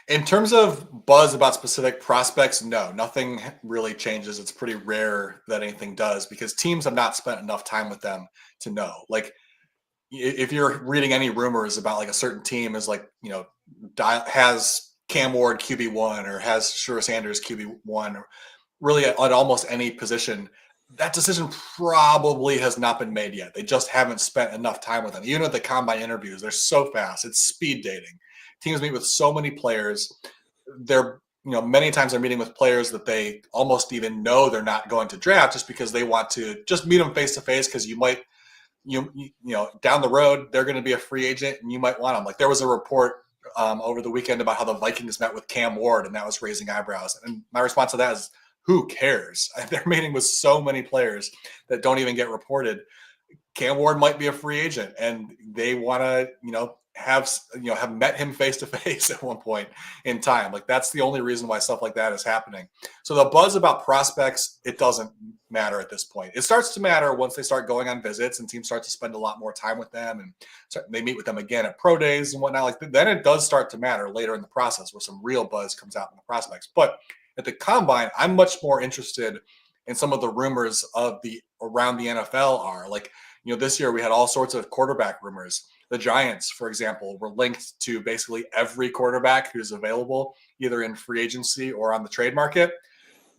In terms of buzz about specific prospects, no, nothing really changes. It's pretty rare that anything does because teams have not spent enough time with them to know. Like, if you're reading any rumors about like a certain team is like, has Cam Ward QB1 or has Shedeur Sanders QB1, or really at almost any position, that decision probably has not been made yet. They just haven't spent enough time with them. Even at the combine interviews, they're so fast. It's speed dating. Teams meet with so many players. They're, many times they're meeting with players that they almost even know they're not going to draft just because they want to just meet them face to face because you might, down the road, they're going to be a free agent and you might want them. Like there was a report over the weekend about how the Vikings met with Cam Ward and that was raising eyebrows. And my response to that is, who cares? They're meeting with so many players that don't even get reported. Cam Ward might be a free agent and they want to, have met him face to face at one point in time. Like that's the only reason why stuff like that is happening. So the buzz about prospects, it doesn't matter at this point. It starts to matter once they start going on visits and teams start to spend a lot more time with them and they meet with them again at pro days and whatnot. Like then it does start to matter later in the process where some real buzz comes out in the prospects. But at the combine, I'm much more interested in some of the rumors of around the NFL are like, this year we had all sorts of quarterback rumors. The Giants, for example, were linked to basically every quarterback who's available, either in free agency or on the trade market.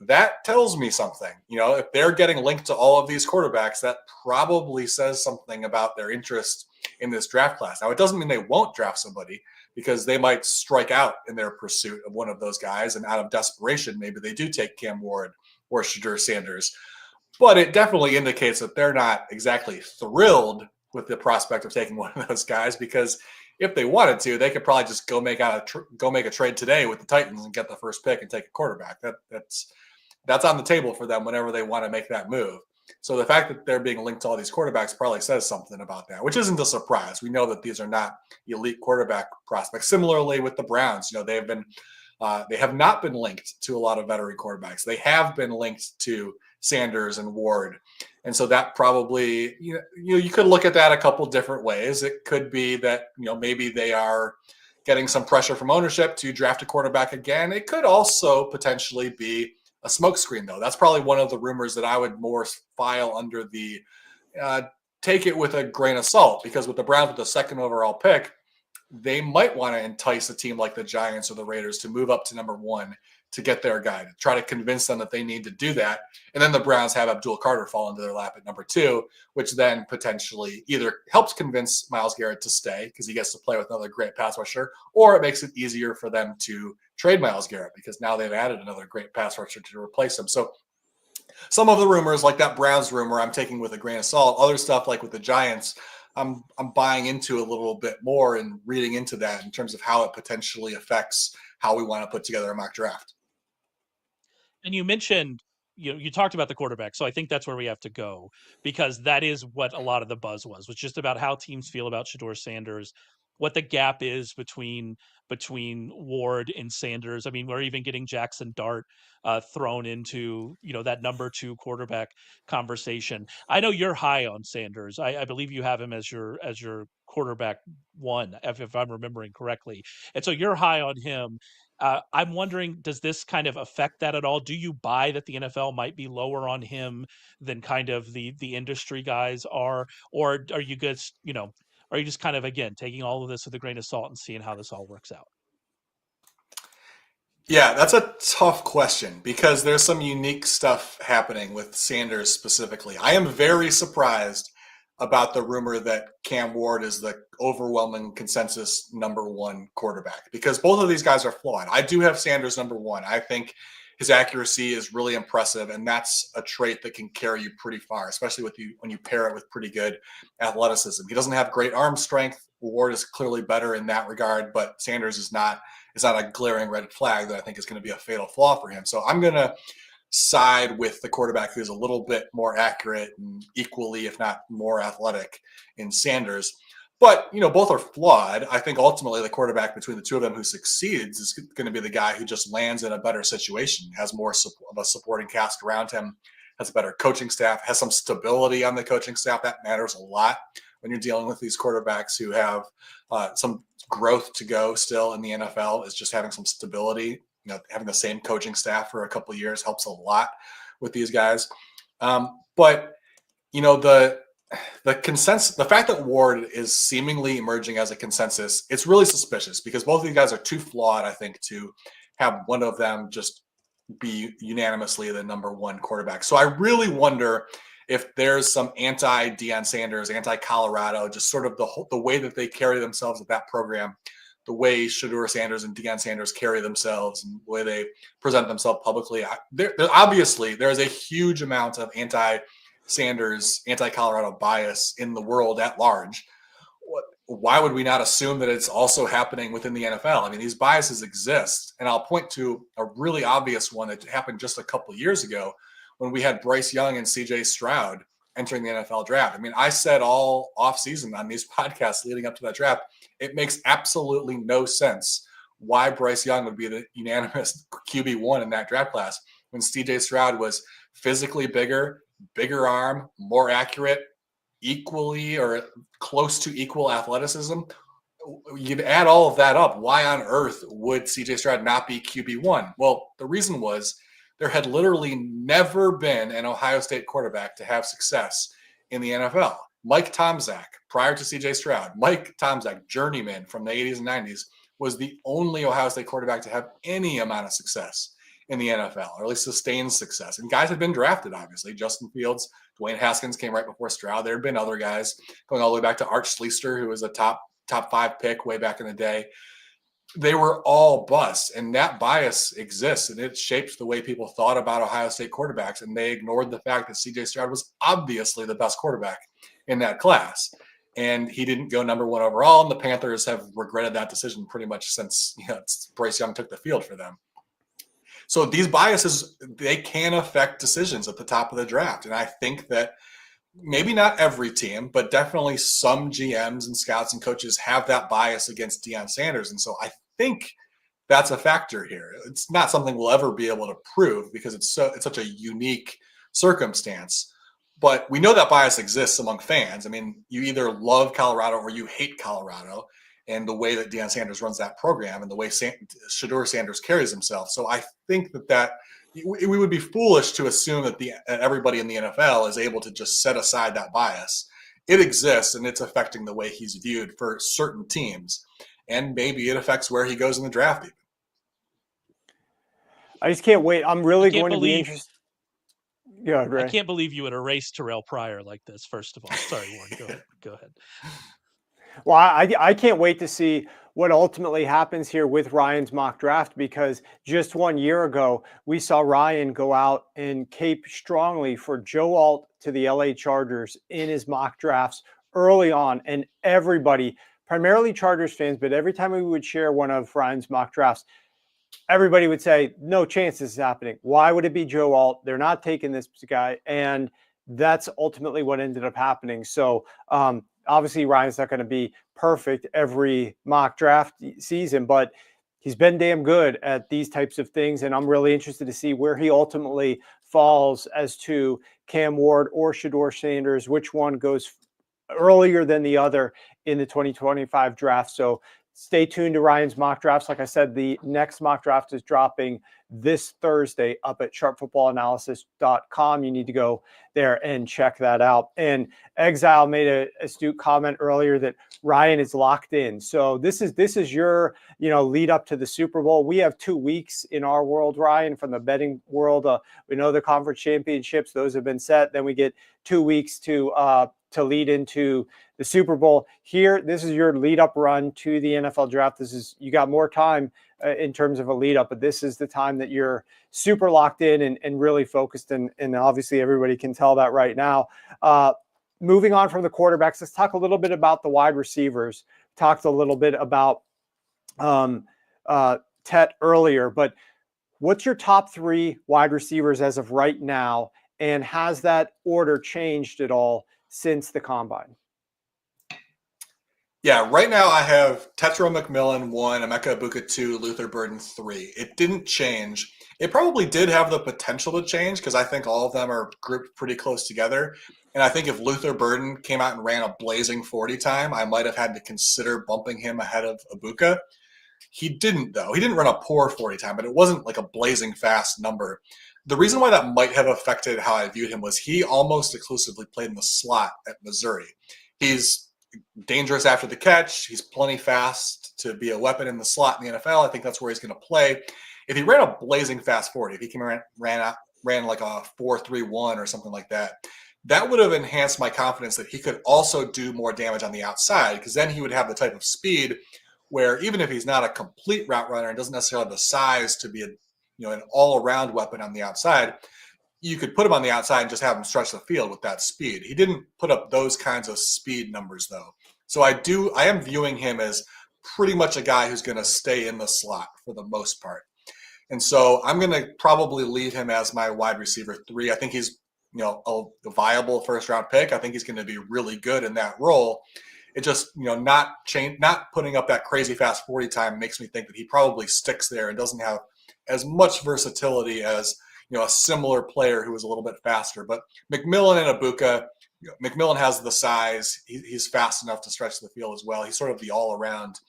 That tells me something. If they're getting linked to all of these quarterbacks, that probably says something about their interest in this draft class. Now, it doesn't mean they won't draft somebody because they might strike out in their pursuit of one of those guys. And out of desperation, maybe they do take Cam Ward or Shedeur Sanders. But it definitely indicates that they're not exactly thrilled with the prospect of taking one of those guys, because if they wanted to, they could probably just go make a trade today with the Titans and get the first pick and take a quarterback. That's on the table for them whenever they want to make that move. So the fact that they're being linked to all these quarterbacks probably says something about that, which isn't a surprise. We know that these are not elite quarterback prospects. Similarly with the Browns, they have not been linked to a lot of veteran quarterbacks. They have been linked to Sanders and Ward. And so that probably, you could look at that a couple different ways. It could be that, maybe they are getting some pressure from ownership to draft a quarterback again. It could also potentially be a smokescreen, though. That's probably one of the rumors that I would more file under the take it with a grain of salt, because with the Browns with the second overall pick, they might want to entice a team like the Giants or the Raiders to move up to number 1 to get their guy, to try to convince them that they need to do that. And then the Browns have Abdul Carter fall into their lap at number 2, which then potentially either helps convince Myles Garrett to stay because he gets to play with another great pass rusher, or it makes it easier for them to trade Myles Garrett because now they've added another great pass rusher to replace him. So some of the rumors, like that Browns rumor, I'm taking with a grain of salt. Other stuff, like with the Giants, I'm buying into a little bit more and reading into that in terms of how it potentially affects how we want to put together a mock draft. And you mentioned, you talked about the quarterback, so I think that's where we have to go, because that is what a lot of the buzz was just about how teams feel about Shedeur Sanders, what the gap is between Ward and Sanders. I mean, we're even getting Jackson Dart thrown into that number 2 quarterback conversation. I know you're high on Sanders. I believe you have him as your quarterback 1, if I'm remembering correctly, and so you're high on him. I'm wondering, does this kind of affect that at all? Do you buy that the NFL might be lower on him than kind of the industry guys are, or are you just are you just kind of, again, taking all of this with a grain of salt and seeing how this all works out? Yeah, that's a tough question because there's some unique stuff happening with Sanders specifically. I am very surprised about the rumor that Cam Ward is the overwhelming consensus number 1 quarterback, because both of these guys are flawed. I do have Sanders number 1. I think his accuracy is really impressive, and that's a trait that can carry you pretty far, especially when you pair it with pretty good athleticism. He doesn't have great arm strength. Ward is clearly better in that regard, but Sanders is not a glaring red flag that I think is going to be a fatal flaw for him. So I'm going to side with the quarterback who's a little bit more accurate and equally, if not more athletic, in Sanders. But, both are flawed. I think ultimately the quarterback between the two of them who succeeds is going to be the guy who just lands in a better situation, has more of a supporting cast around him, has a better coaching staff, has some stability on the coaching staff. That matters a lot when you're dealing with these quarterbacks who have some growth to go still in the NFL. Is just having some stability. Having the same coaching staff for a couple of years helps a lot with these guys. But the consensus, the fact that Ward is seemingly emerging as a consensus, it's really suspicious because both of these guys are too flawed, I think, to have one of them just be unanimously the number 1 quarterback. So I really wonder if there's some anti-Deion Sanders, anti-Colorado, just sort of the way that they carry themselves at that program, the way Shedeur Sanders and Deion Sanders carry themselves and the way they present themselves publicly. Obviously, there is a huge amount of anti-Sanders, anti-Colorado bias in the world at large. Why would we not assume that it's also happening within the NFL? I mean, these biases exist. And I'll point to a really obvious one that happened just a couple of years ago when we had Bryce Young and CJ Stroud entering the NFL draft. I mean, I said all offseason on these podcasts leading up to that draft, it makes absolutely no sense why Bryce Young would be the unanimous QB1 in that draft class when CJ Stroud was physically bigger arm, more accurate, equally or close to equal athleticism. You add all of that up, why on earth would CJ Stroud not be QB1? Well, the reason was there had literally never been an Ohio State quarterback to have success in the NFL. Mike Tomczak, prior to CJ Stroud, Mike Tomczak, journeyman from the 80s and 90s, was the only Ohio State quarterback to have any amount of success in the NFL, or at least sustained success. And guys had been drafted, obviously. Justin Fields, Dwayne Haskins came right before Stroud. There had been other guys going all the way back to Art Schlichter, who was a top 5 pick way back in the day. They were all busts, and that bias exists, and it shapes the way people thought about Ohio State quarterbacks, and they ignored the fact that CJ Stroud was obviously the best quarterback in that class, and he didn't go number 1 overall, and the Panthers have regretted that decision pretty much since Bryce Young took the field for them. So these biases, they can affect decisions at the top of the draft, and I think that maybe not every team, but definitely some GMs and scouts and coaches have that bias against Deion Sanders. And so I think that's a factor here. It's not something we'll ever be able to prove because it's such a unique circumstance. But we know that bias exists among fans. I mean, you either love Colorado or you hate Colorado and the way that Deion Sanders runs that program and the way Shedeur Sanders carries himself. So I think that we would be foolish to assume that everybody in the NFL is able to just set aside that bias it exists and it's affecting the way he's viewed for certain teams. And maybe it affects where he goes in the draft even. I just can't wait. I'm really I can't going to be believe interested. Yeah, I Ray. can't believe you would erase Terrell Pryor like this. First of all, sorry, Warren. Go ahead. Well, I can't wait to see what ultimately happens here with Ryan's mock draft, because just 1 year ago, we saw Ryan go out and cape strongly for Joe Alt to the LA Chargers in his mock drafts early on. And everybody, primarily Chargers fans, but every time we would share one of Ryan's mock drafts, everybody would say, no chance this is happening. Why would it be Joe Alt? They're not taking this guy. And that's ultimately what ended up happening. So obviously Ryan's not going to be perfect every mock draft season, but he's been damn good at these types of things. And I'm really interested to see where he ultimately falls as to Cam Ward or Shedeur Sanders, which one goes earlier than the other in the 2025 draft. So stay tuned to Ryan's mock drafts. Like I said, the next mock draft is dropping this Thursday up at sharpfootballanalysis.com. You need to go there and check that out. And Exile made an astute comment earlier that Ryan is locked in. So this is your, lead up to the Super Bowl. We have 2 weeks in our world, Ryan, from the betting world. We know the conference championships; those have been set. Then we get 2 weeks to lead into the Super Bowl. Here, this is your lead up run to the NFL draft. You got more time in terms of a lead up, but this is the time that you're super locked in and really focused. And obviously everybody can tell that right now. Moving on from the quarterbacks, let's talk a little bit about the wide receivers. Talked a little bit about Tet earlier, but what's your top 3 wide receivers as of right now? And has that order changed at all since the combine? Yeah, right now I have Tetro McMillan 1, Emeka Egbuka 2, Luther Burden 3. It didn't change. It probably did have the potential to change because I think all of them are grouped pretty close together. And I think if Luther Burden came out and ran a blazing 40 time, I might have had to consider bumping him ahead of Egbuka. He didn't, though. He didn't run a poor 40 time, but it wasn't like a blazing fast number. The reason why that might have affected how I viewed him was he almost exclusively played in the slot at Missouri. He's dangerous after the catch. He's plenty fast to be a weapon in the slot in the NFL. I think that's where he's going to play. If he ran a blazing fast 40, if he ran like a 4.31 or something like that, that would have enhanced my confidence that he could also do more damage on the outside, because then he would have the type of speed where even if he's not a complete route runner and doesn't necessarily have the size to be an all-around weapon on the outside, you could put him on the outside and just have him stretch the field with that speed. He didn't put up those kinds of speed numbers, though. So I am viewing him as pretty much a guy who's going to stay in the slot for the most part. And so I'm going to probably leave him as my wide receiver 3. I think he's, a viable first-round pick. I think he's going to be really good in that role. It just, not putting up that crazy fast 40 time makes me think that he probably sticks there and doesn't have as much versatility as a similar player who was a little bit faster. But McMillan and Egbuka, McMillan has the size. He's fast enough to stretch the field as well. He's sort of the all-around,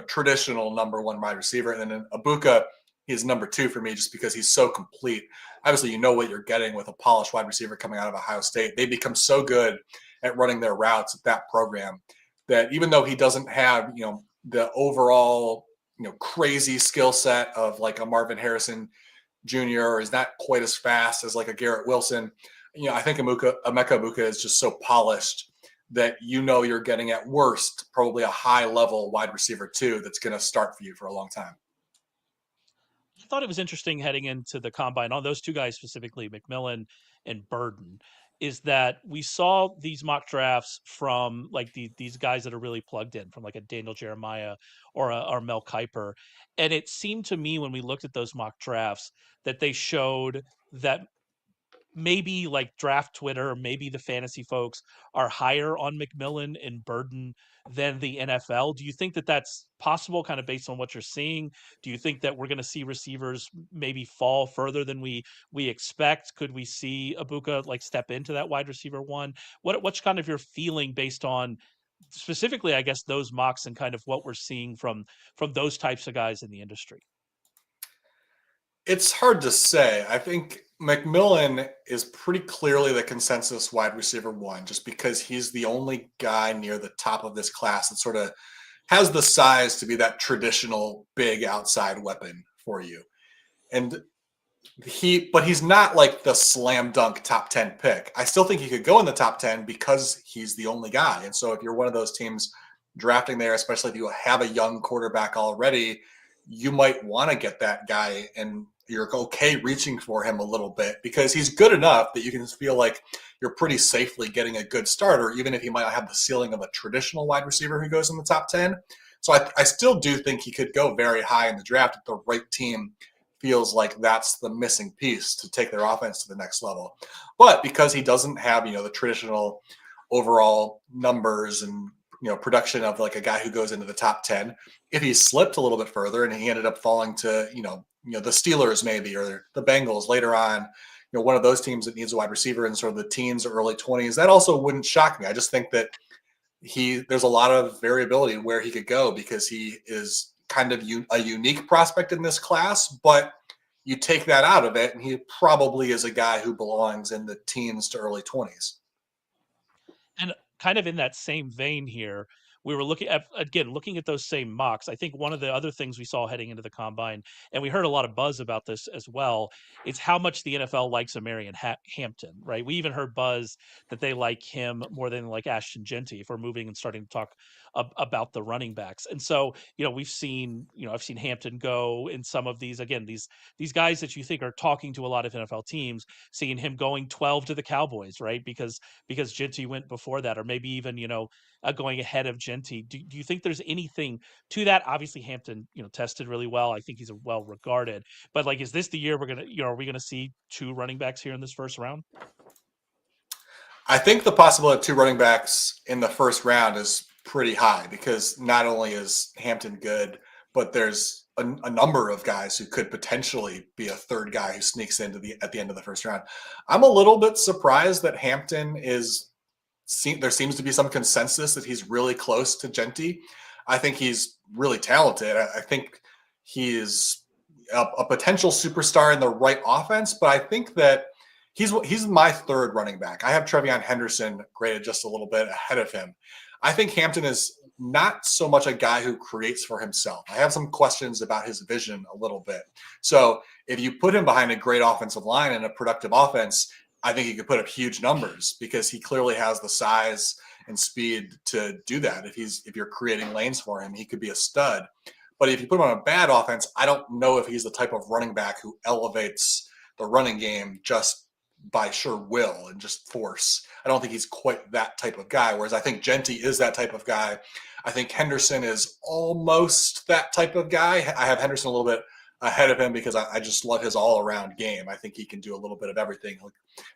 traditional number 1 wide receiver. And then Egbuka, he's number 2 for me just because he's so complete. Obviously, you know what you're getting with a polished wide receiver coming out of Ohio State. They become so good at running their routes at that program that even though he doesn't have, the overall, crazy skill set of like a Marvin Harrison Jr. or is not quite as fast as like a Garrett Wilson, I think Emeka Egbuka is just so polished that you're getting at worst probably a high level wide receiver 2 that's going to start for you for a long time. I thought it was interesting heading into the combine on those 2 guys specifically, McMillan and Burden, is that we saw these mock drafts from like these guys that are really plugged in, from like a Daniel Jeremiah or Mel Kiper. And it seemed to me when we looked at those mock drafts that they showed that maybe like draft Twitter, maybe the fantasy folks are higher on McMillan and Burden than the NFL. Do you think that that's possible kind of based on what you're seeing? Do you think that we're going to see receivers maybe fall further than we expect? Could we see Egbuka like step into that wide receiver 1? What's kind of your feeling based on specifically, I guess, those mocks and kind of what we're seeing from those types of guys in the industry? It's hard to say. I think McMillan is pretty clearly the consensus wide receiver one, just because he's the only guy near the top of this class that sort of has the size to be that traditional big outside weapon for you. And but he's not like the slam dunk top 10 pick. I still think he could go in the top 10 because he's the only guy. And so if you're one of those teams drafting there, especially if you have a young quarterback already, you might want to get that guy and you're okay reaching for him a little bit because he's good enough that you can feel like you're pretty safely getting a good starter, even if he might not have the ceiling of a traditional wide receiver who goes in the top 10. So I still do think he could go very high in the draft if the right team feels like that's the missing piece to take their offense to the next level. But because he doesn't have, the traditional overall numbers and, production of like a guy who goes into the top 10, if he slipped a little bit further and he ended up falling to, the Steelers maybe, or the Bengals later on, one of those teams that needs a wide receiver in sort of the teens or early 20s, that also wouldn't shock me. I just think that there's a lot of variability where he could go because he is kind of a unique prospect in this class, but you take that out of it and he probably is a guy who belongs in the teens to early 20s. And kind of in that same vein here, we were looking at those same mocks. I think one of the other things we saw heading into the combine, and we heard a lot of buzz about this as well, is how much the NFL likes Amarian Hampton, right? We even heard buzz that they like him more than like Ashton Genty if we're moving and starting to talk about the running backs. And so, we've seen, I've seen Hampton go in some of these, again, these guys that you think are talking to a lot of NFL teams, seeing him going 12 to the Cowboys, right? Because Genty went before that, or maybe even, going ahead of Genty. Do you think there's anything to that? Obviously, Hampton, tested really well. I think he's well regarded. But like, is this the year are we gonna see two running backs here in this first round? I think the possibility of two running backs in the first round is pretty high because not only is Hampton good, but there's a number of guys who could potentially be a third guy who sneaks into at the end of the first round. I'm a little bit surprised that Hampton there seems to be some consensus that he's really close to Genty. I think he's really talented. I think he is a potential superstar in the right offense, but I think that he's my third running back. I have Trevion Henderson graded just a little bit ahead of him. I think Hampton is not so much a guy who creates for himself. I have some questions about his vision a little bit. So if you put him behind a great offensive line and a productive offense, I think he could put up huge numbers because he clearly has the size and speed to do that. If you're creating lanes for him, he could be a stud. But if you put him on a bad offense, I don't know if he's the type of running back who elevates the running game just by sheer will and just force. I don't think he's quite that type of guy, whereas I think Genty is that type of guy. I think Henderson is almost that type of guy. I have Henderson a little bit ahead of him because I just love his all-around game. I think he can do a little bit of everything.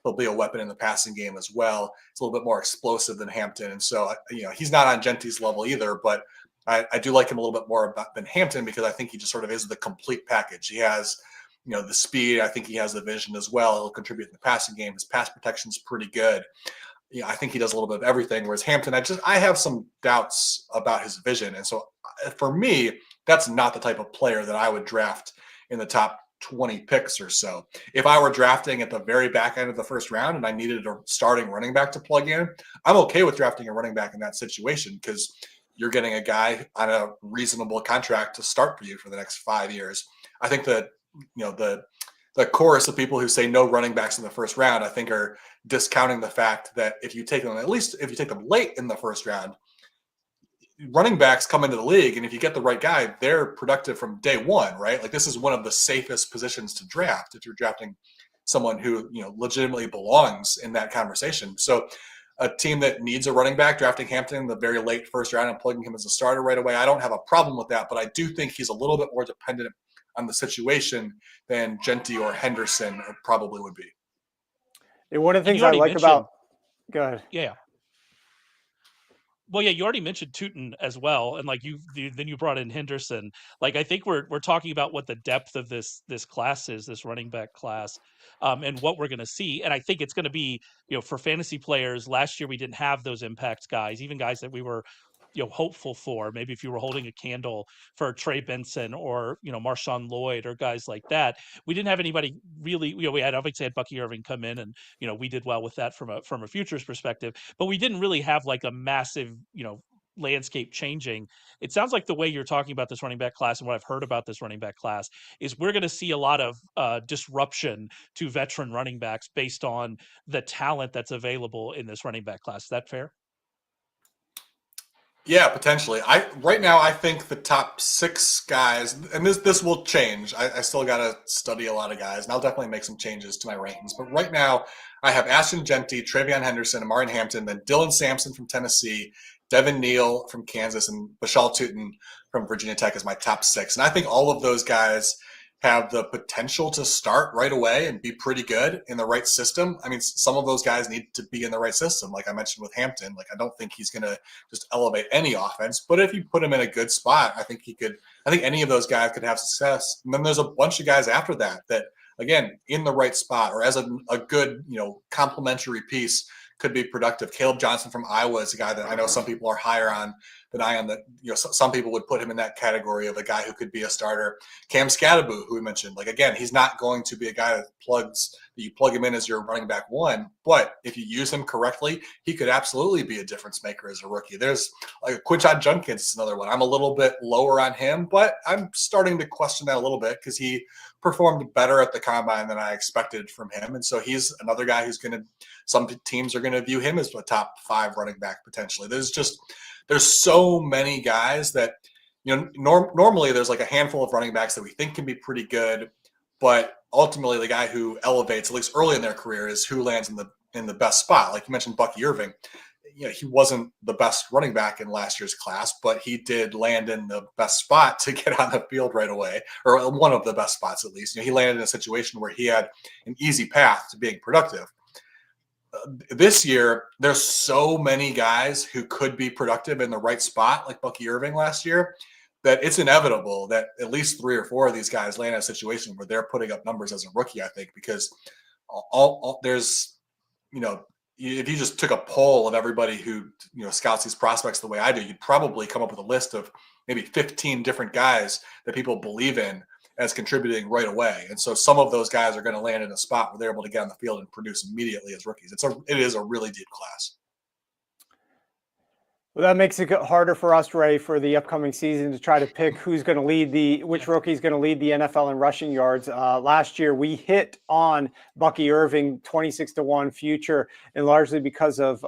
He'll be a weapon in the passing game as well. It's a little bit more explosive than Hampton, and so he's not on Genty's level either, but I do like him a little bit more than Hampton because I think he just sort of is the complete package. He has the speed. I think he has the vision as well. He'll contribute in the passing game. His pass protection is pretty good. I think he does a little bit of everything. Whereas Hampton, I have some doubts about his vision. And so for me, that's not the type of player that I would draft in the top 20 picks or so. If I were drafting at the very back end of the first round and I needed a starting running back to plug in, I'm okay with drafting a running back in that situation because you're getting a guy on a reasonable contract to start for you for the next 5 years. I think that the chorus of people who say no running backs in the first round, I think are discounting the fact that if you take them late in the first round, running backs come into the league, and if you get the right guy, they're productive from day one, right? Like this is one of the safest positions to draft if you're drafting someone who legitimately belongs in that conversation. So a team that needs a running back, drafting Hampton in the very late first round and plugging him as a starter right away, I don't have a problem with that, but I do think he's a little bit more dependent on the situation than Genty or Henderson probably would be. And one of the things I like about – go ahead. Yeah. Well, yeah, you already mentioned Tootin as well, and like then you brought in Henderson. Like I think we're talking about what the depth of this class is, this running back class, and what we're going to see. And I think it's going to be, for fantasy players. Last year we didn't have those impact guys, even guys that we were hopeful for. Maybe if you were holding a candle for Trey Benson or Marshawn Lloyd or guys like that. We didn't have anybody really. We obviously had Bucky Irving come in, and we did well with that from a futures perspective. But we didn't really have like a massive landscape changing. It sounds like the way you're talking about this running back class and what I've heard about this running back class is we're going to see a lot of disruption to veteran running backs based on the talent that's available in this running back class. Is that fair? Yeah, potentially. Right now I think the top 6 guys, and this will change. I still got to study a lot of guys, and I'll definitely make some changes to my rankings. But right now I have Ashton Genty, Travion Henderson, Amari Hampton, then Dylan Sampson from Tennessee, Devin Neal from Kansas, and Bashal Tutin from Virginia Tech as my top 6. And I think all of those guys have the potential to start right away and be pretty good in the right system. I mean, some of those guys need to be in the right system. Like I mentioned with Hampton, like I don't think he's going to just elevate any offense, but if you put him in a good spot, I think any of those guys could have success. And then there's a bunch of guys after that, again, in the right spot or as a good, complementary piece could be productive. Caleb Johnson from Iowa is a guy that I know some people are higher on than I am. That some people would put him in that category of a guy who could be a starter. Cam Scadaboo, who we mentioned, like again, he's not going to be a guy that you plug him in as your running back 1, but if you use him correctly, he could absolutely be a difference maker as a rookie. There's like Quinshon Judkins is another one. I'm a little bit lower on him, but I'm starting to question that a little bit because he performed better at the combine than I expected from him, and so he's another guy who's some teams are going to view him as a top 5 running back potentially. There's so many guys that normally there's like a handful of running backs that we think can be pretty good, but ultimately the guy who elevates at least early in their career is who lands in the best spot. Like you mentioned, Bucky Irving, he wasn't the best running back in last year's class, but he did land in the best spot to get on the field right away, or one of the best spots at least. He landed in a situation where he had an easy path to being productive. This year, there's so many guys who could be productive in the right spot, like Bucky Irving last year, that it's inevitable that at least 3 or 4 of these guys land in a situation where they're putting up numbers as a rookie, I think, because there's, if you just took a poll of everybody who, scouts these prospects the way I do, you'd probably come up with a list of maybe 15 different guys that people believe in as contributing right away. And so some of those guys are going to land in a spot where they're able to get on the field and produce immediately as rookies. It is a really deep class. Well, that makes it harder for us, Ray, for the upcoming season to try to pick which rookie is going to lead the NFL in rushing yards. Last year, we hit on Bucky Irving 26-1 future, and largely because of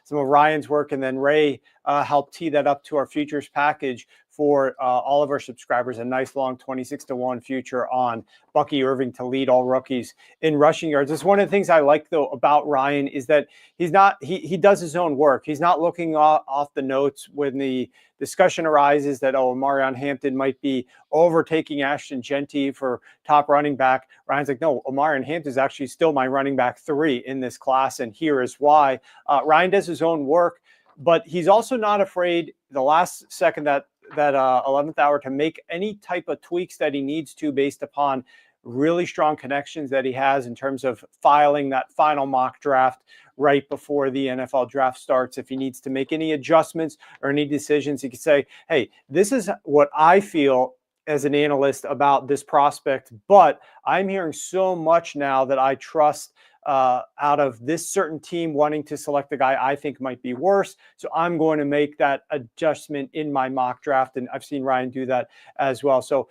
some of Ryan's work, and then Ray helped tee that up to our futures package for all of our subscribers, a nice long 26-1 future on Bucky Irving to lead all rookies in rushing yards. It's one of the things I like though about Ryan is that he does his own work. He's not looking off the notes when the discussion arises that, Omarion Hampton might be overtaking Ashton Genty for top running back. Ryan's like, no, Omarion Hampton is actually still my running back 3 in this class, and here is why. Ryan does his own work, but he's also not afraid the last second that 11th hour to make any type of tweaks that he needs to based upon really strong connections that he has in terms of filing that final mock draft right before the NFL draft starts. If he needs to make any adjustments or any decisions, he can say, hey, this is what I feel as an analyst about this prospect, but I'm hearing so much now that I trust out of this certain team wanting to select a guy I think might be worse. So I'm going to make that adjustment in my mock draft. And I've seen Ryan do that as well. So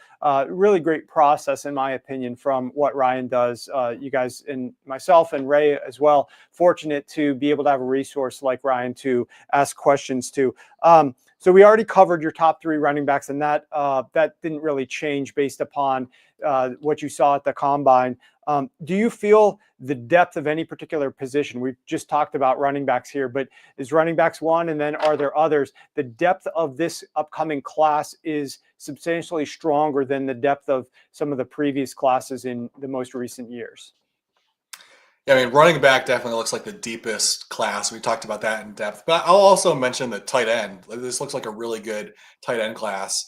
really great process, in my opinion, from what Ryan does. You guys and myself and Ray as well, fortunate to be able to have a resource like Ryan to ask questions to. So we already covered your top 3 running backs, and that didn't really change based upon what you saw at the combine. Do you feel the depth of any particular position? We've just talked about running backs here, but is running backs one, and then are there others? The depth of this upcoming class is substantially stronger than the depth of some of the previous classes in the most recent years. Yeah, I mean, running back definitely looks like the deepest class. We talked about that in depth, but I'll also mention the tight end. This looks like a really good tight end class.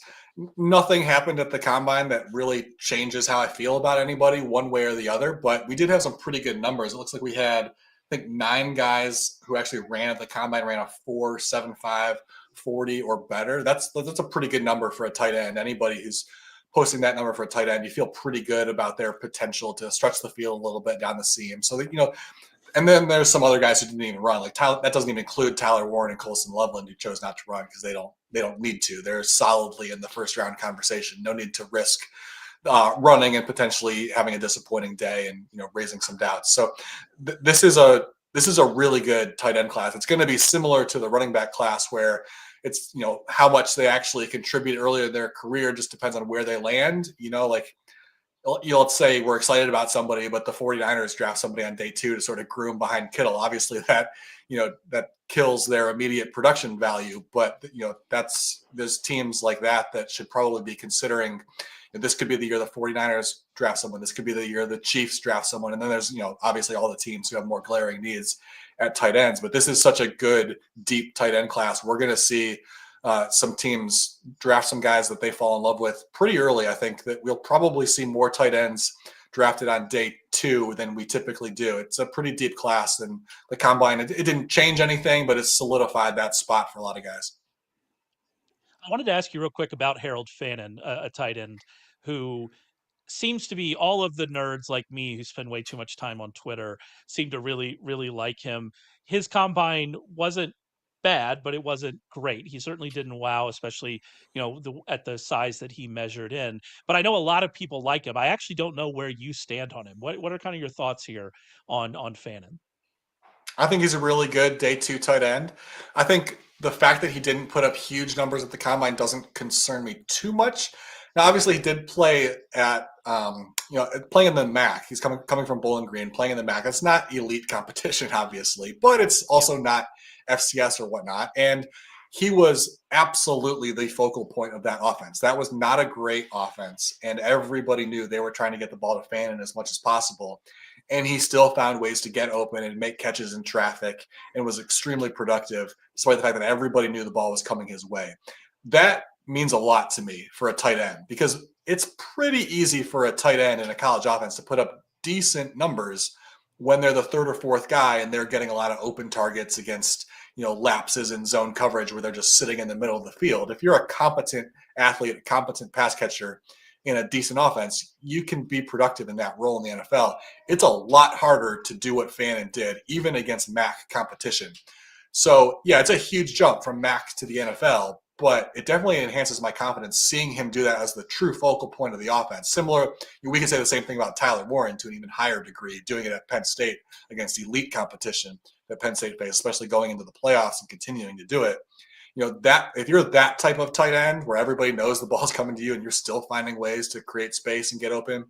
Nothing happened at the combine that really changes how I feel about anybody one way or the other, but we did have some pretty good numbers. It looks like we had I think 9 guys who actually ran at the combine ran a 4.75 40 or better. That's a pretty good number for a tight end. Anybody who's posting that number for a tight end, you feel pretty good about their potential to stretch the field a little bit down the seam. So that, and then there's some other guys who didn't even run. Like Tyler, that doesn't even include Tyler Warren and Colson Loveland, who chose not to run because they don't need to. They're solidly in the first round conversation. No need to risk running and potentially having a disappointing day and raising some doubts. So this is a really good tight end class. It's going to be similar to the running back class where it's how much they actually contribute earlier in their career just depends on where they land. Let's say we're excited about somebody, but the 49ers draft somebody on day 2 to sort of groom behind Kittle. Obviously that kills their immediate production value. But, there's teams like that should probably be considering this could be the year the 49ers draft someone. This could be the year the Chiefs draft someone. And then there's, obviously all the teams who have more glaring needs at tight ends. But this is such a good, deep tight end class. We're going to see some teams draft some guys that they fall in love with pretty early. I think that we'll probably see more tight ends drafted on day 2 than we typically do. It's a pretty deep class, and the combine, it didn't change anything, but it's solidified that spot for a lot of guys. I wanted to ask you real quick about Harold Fannin, a tight end who seems to be all of the nerds like me who spend way too much time on Twitter seem to really, really like him. His combine wasn't bad, but it wasn't great. He certainly didn't wow, especially, at the size that he measured in. But I know a lot of people like him. I actually don't know where you stand on him. What are kind of your thoughts here on Fannin? I think he's a really good day 2 tight end. I think the fact that he didn't put up huge numbers at the combine doesn't concern me too much. Now, obviously, he did play at, playing in the MAC. He's coming from Bowling Green, playing in the MAC. That's not elite competition, obviously, but it's also not FCS or whatnot. And he was absolutely the focal point of that offense. That was not a great offense, and everybody knew they were trying to get the ball to Fannin as much as possible. And he still found ways to get open and make catches in traffic and was extremely productive, despite the fact that everybody knew the ball was coming his way. That means a lot to me for a tight end because it's pretty easy for a tight end in a college offense to put up decent numbers when they're the 3rd or 4th guy and they're getting a lot of open targets against lapses in zone coverage where they're just sitting in the middle of the field. If you're a competent athlete, a competent pass catcher in a decent offense, you can be productive in that role in the NFL. It's a lot harder to do what Fannin did, even against MAC competition. So, yeah, it's a huge jump from MAC to the NFL, but it definitely enhances my confidence seeing him do that as the true focal point of the offense. Similar, we can say the same thing about Tyler Warren to an even higher degree, doing it at Penn State against elite competition that Penn State faced, especially going into the playoffs and continuing to do it. That if you're that type of tight end where everybody knows the ball's coming to you and you're still finding ways to create space and get open,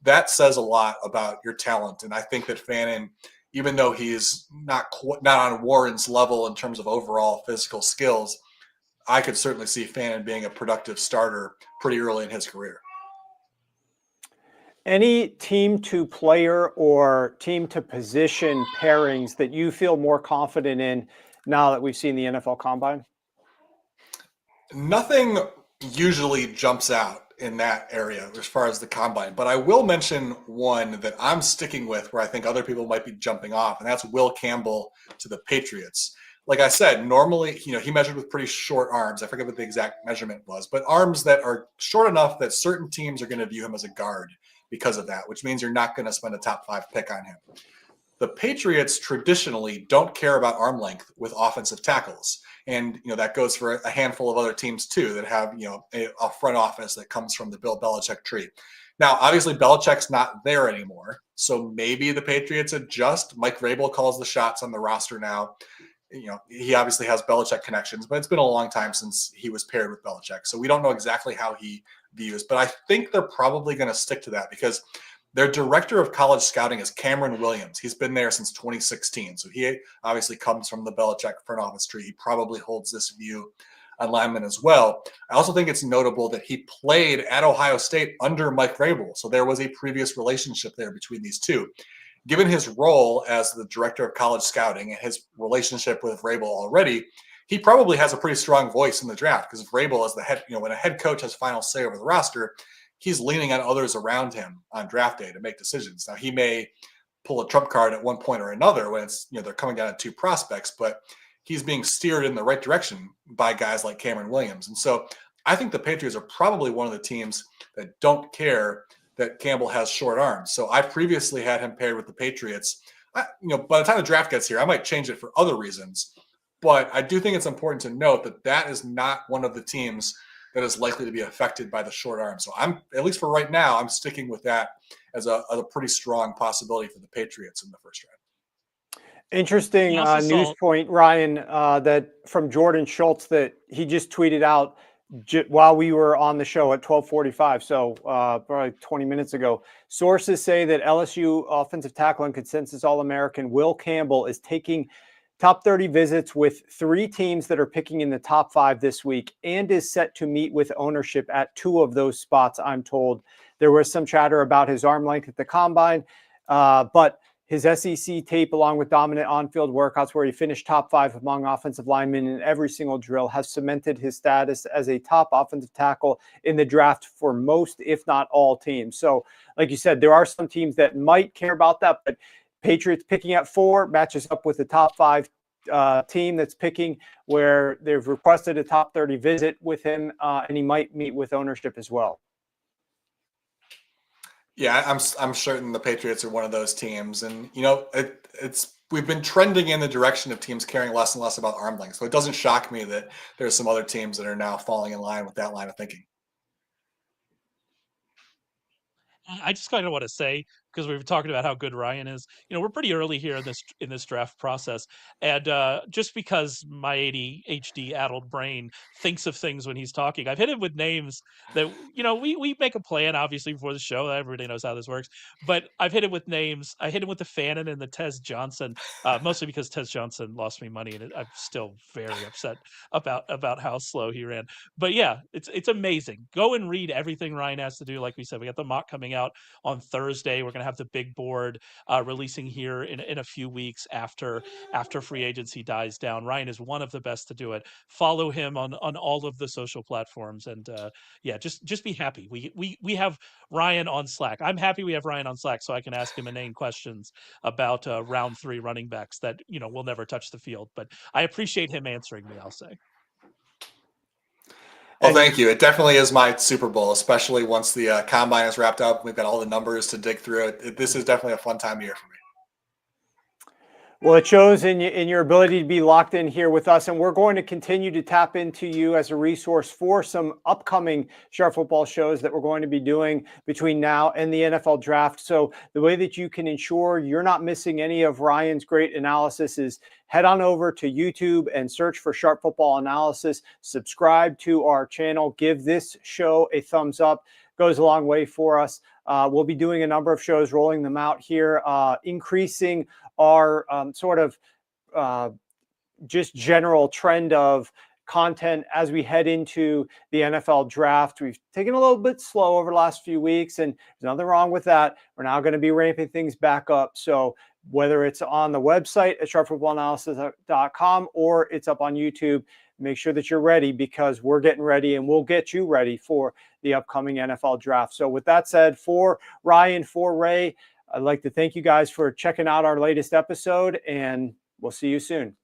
that says a lot about your talent. And I think that Fannin, even though he's not on Warren's level in terms of overall physical skills, I could certainly see Fannin being a productive starter pretty early in his career. Any team to player or team to position pairings that you feel more confident in now that we've seen the NFL Combine? Nothing usually jumps out in that area as far as the combine, but I will mention one that I'm sticking with where I think other people might be jumping off, and that's Will Campbell to the Patriots. Like I said, normally, he measured with pretty short arms. I forget what the exact measurement was, but arms that are short enough that certain teams are going to view him as a guard because of that, which means you're not going to spend a top 5 pick on him. The Patriots traditionally don't care about arm length with offensive tackles. And, that goes for a handful of other teams too that have, a front office that comes from the Bill Belichick tree. Now, obviously, Belichick's not there anymore. So maybe the Patriots adjust. Mike Vrabel calls the shots on the roster now. He obviously has Belichick connections, but it's been a long time since he was paired with Belichick. So we don't know exactly how he views, but I think they're probably going to stick to that because their director of college scouting is Cameron Williams. He's been there since 2016. So he obviously comes from the Belichick front office tree. He probably holds this view on linemen as well. I also think it's notable that he played at Ohio State under Mike Vrabel. So there was a previous relationship there between these two. Given his role as the director of college scouting and his relationship with Vrabel already, he probably has a pretty strong voice in the draft because Vrabel as the head, when a head coach has final say over the roster, he's leaning on others around him on draft day to make decisions. Now, he may pull a trump card at one point or another when it's, they're coming down to 2 prospects, but he's being steered in the right direction by guys like Cameron Williams. And so I think the Patriots are probably one of the teams that don't care that Campbell has short arms. So I previously had him paired with the Patriots. By the time the draft gets here, I might change it for other reasons. But I do think it's important to note that that is not one of the teams that is likely to be affected by the short arm. So I'm, at least for right now, I'm sticking with that as a pretty strong possibility for the Patriots in the first round. Interesting news point, Ryan, that from Jordan Schultz that he just tweeted out while we were on the show at 12:45, so probably 20 minutes ago. Sources say that LSU offensive tackle and consensus All-American Will Campbell is taking top 30 visits with 3 teams that are picking in the top 5 this week and is set to meet with ownership at 2 of those spots, I'm told. There was some chatter about his arm length at the combine, but his SEC tape, along with dominant on-field workouts where he finished top 5 among offensive linemen in every single drill, has cemented his status as a top offensive tackle in the draft for most, if not all, teams. So, like you said, there are some teams that might care about that, but Patriots picking at 4 matches up with the top 5 team that's picking, where they've requested a top 30 visit with him, and he might meet with ownership as well. Yeah, I'm certain the Patriots are one of those teams, and we've been trending in the direction of teams caring less and less about arm length. So it doesn't shock me that there's some other teams that are now falling in line with that line of thinking. I just kind of want to say, because we were talking about how good Ryan is, we're pretty early here in this draft process, and just because my ADHD addled brain thinks of things when he's talking, I've hit him with names that we make a plan obviously before the show. Everybody knows how this works, but I've hit him with names. I hit him with the Fannin and the Tez Johnson, mostly because Tez Johnson lost me money, and I'm still very upset about how slow he ran. But yeah, it's amazing. Go and read everything Ryan has to do. Like we said, we got the mock coming out on Thursday. We're going to have the big board releasing here in a few weeks after free agency dies down. Ryan is one of the best to do it. Follow him on all of the social platforms, and just be happy. We have Ryan on Slack. I'm happy we have Ryan on Slack, so I can ask him inane questions about round 3 running backs that will never touch the field. But I appreciate him answering me, I'll say. Well, thank you. It definitely is my Super Bowl, especially once the combine is wrapped up. We've got all the numbers to dig through. This is definitely a fun time of year for me. Well, it shows in your ability to be locked in here with us, and we're going to continue to tap into you as a resource for some upcoming Sharp Football shows that we're going to be doing between now and the NFL Draft. So the way that you can ensure you're not missing any of Ryan's great analysis is head on over to YouTube and search for Sharp Football Analysis. Subscribe to our channel. Give this show a thumbs up. Goes a long way for us. We'll be doing a number of shows, rolling them out here, increasing our just general trend of content as we head into the NFL Draft. We've taken a little bit slow over the last few weeks, and there's nothing wrong with that. We're now going to be ramping things back up. So whether it's on the website at sharpfootballanalysis.com or it's up on YouTube, make sure that you're ready, because we're getting ready and we'll get you ready for the upcoming NFL Draft. So with that said, for Ryan, for Ray, I'd like to thank you guys for checking out our latest episode, and we'll see you soon.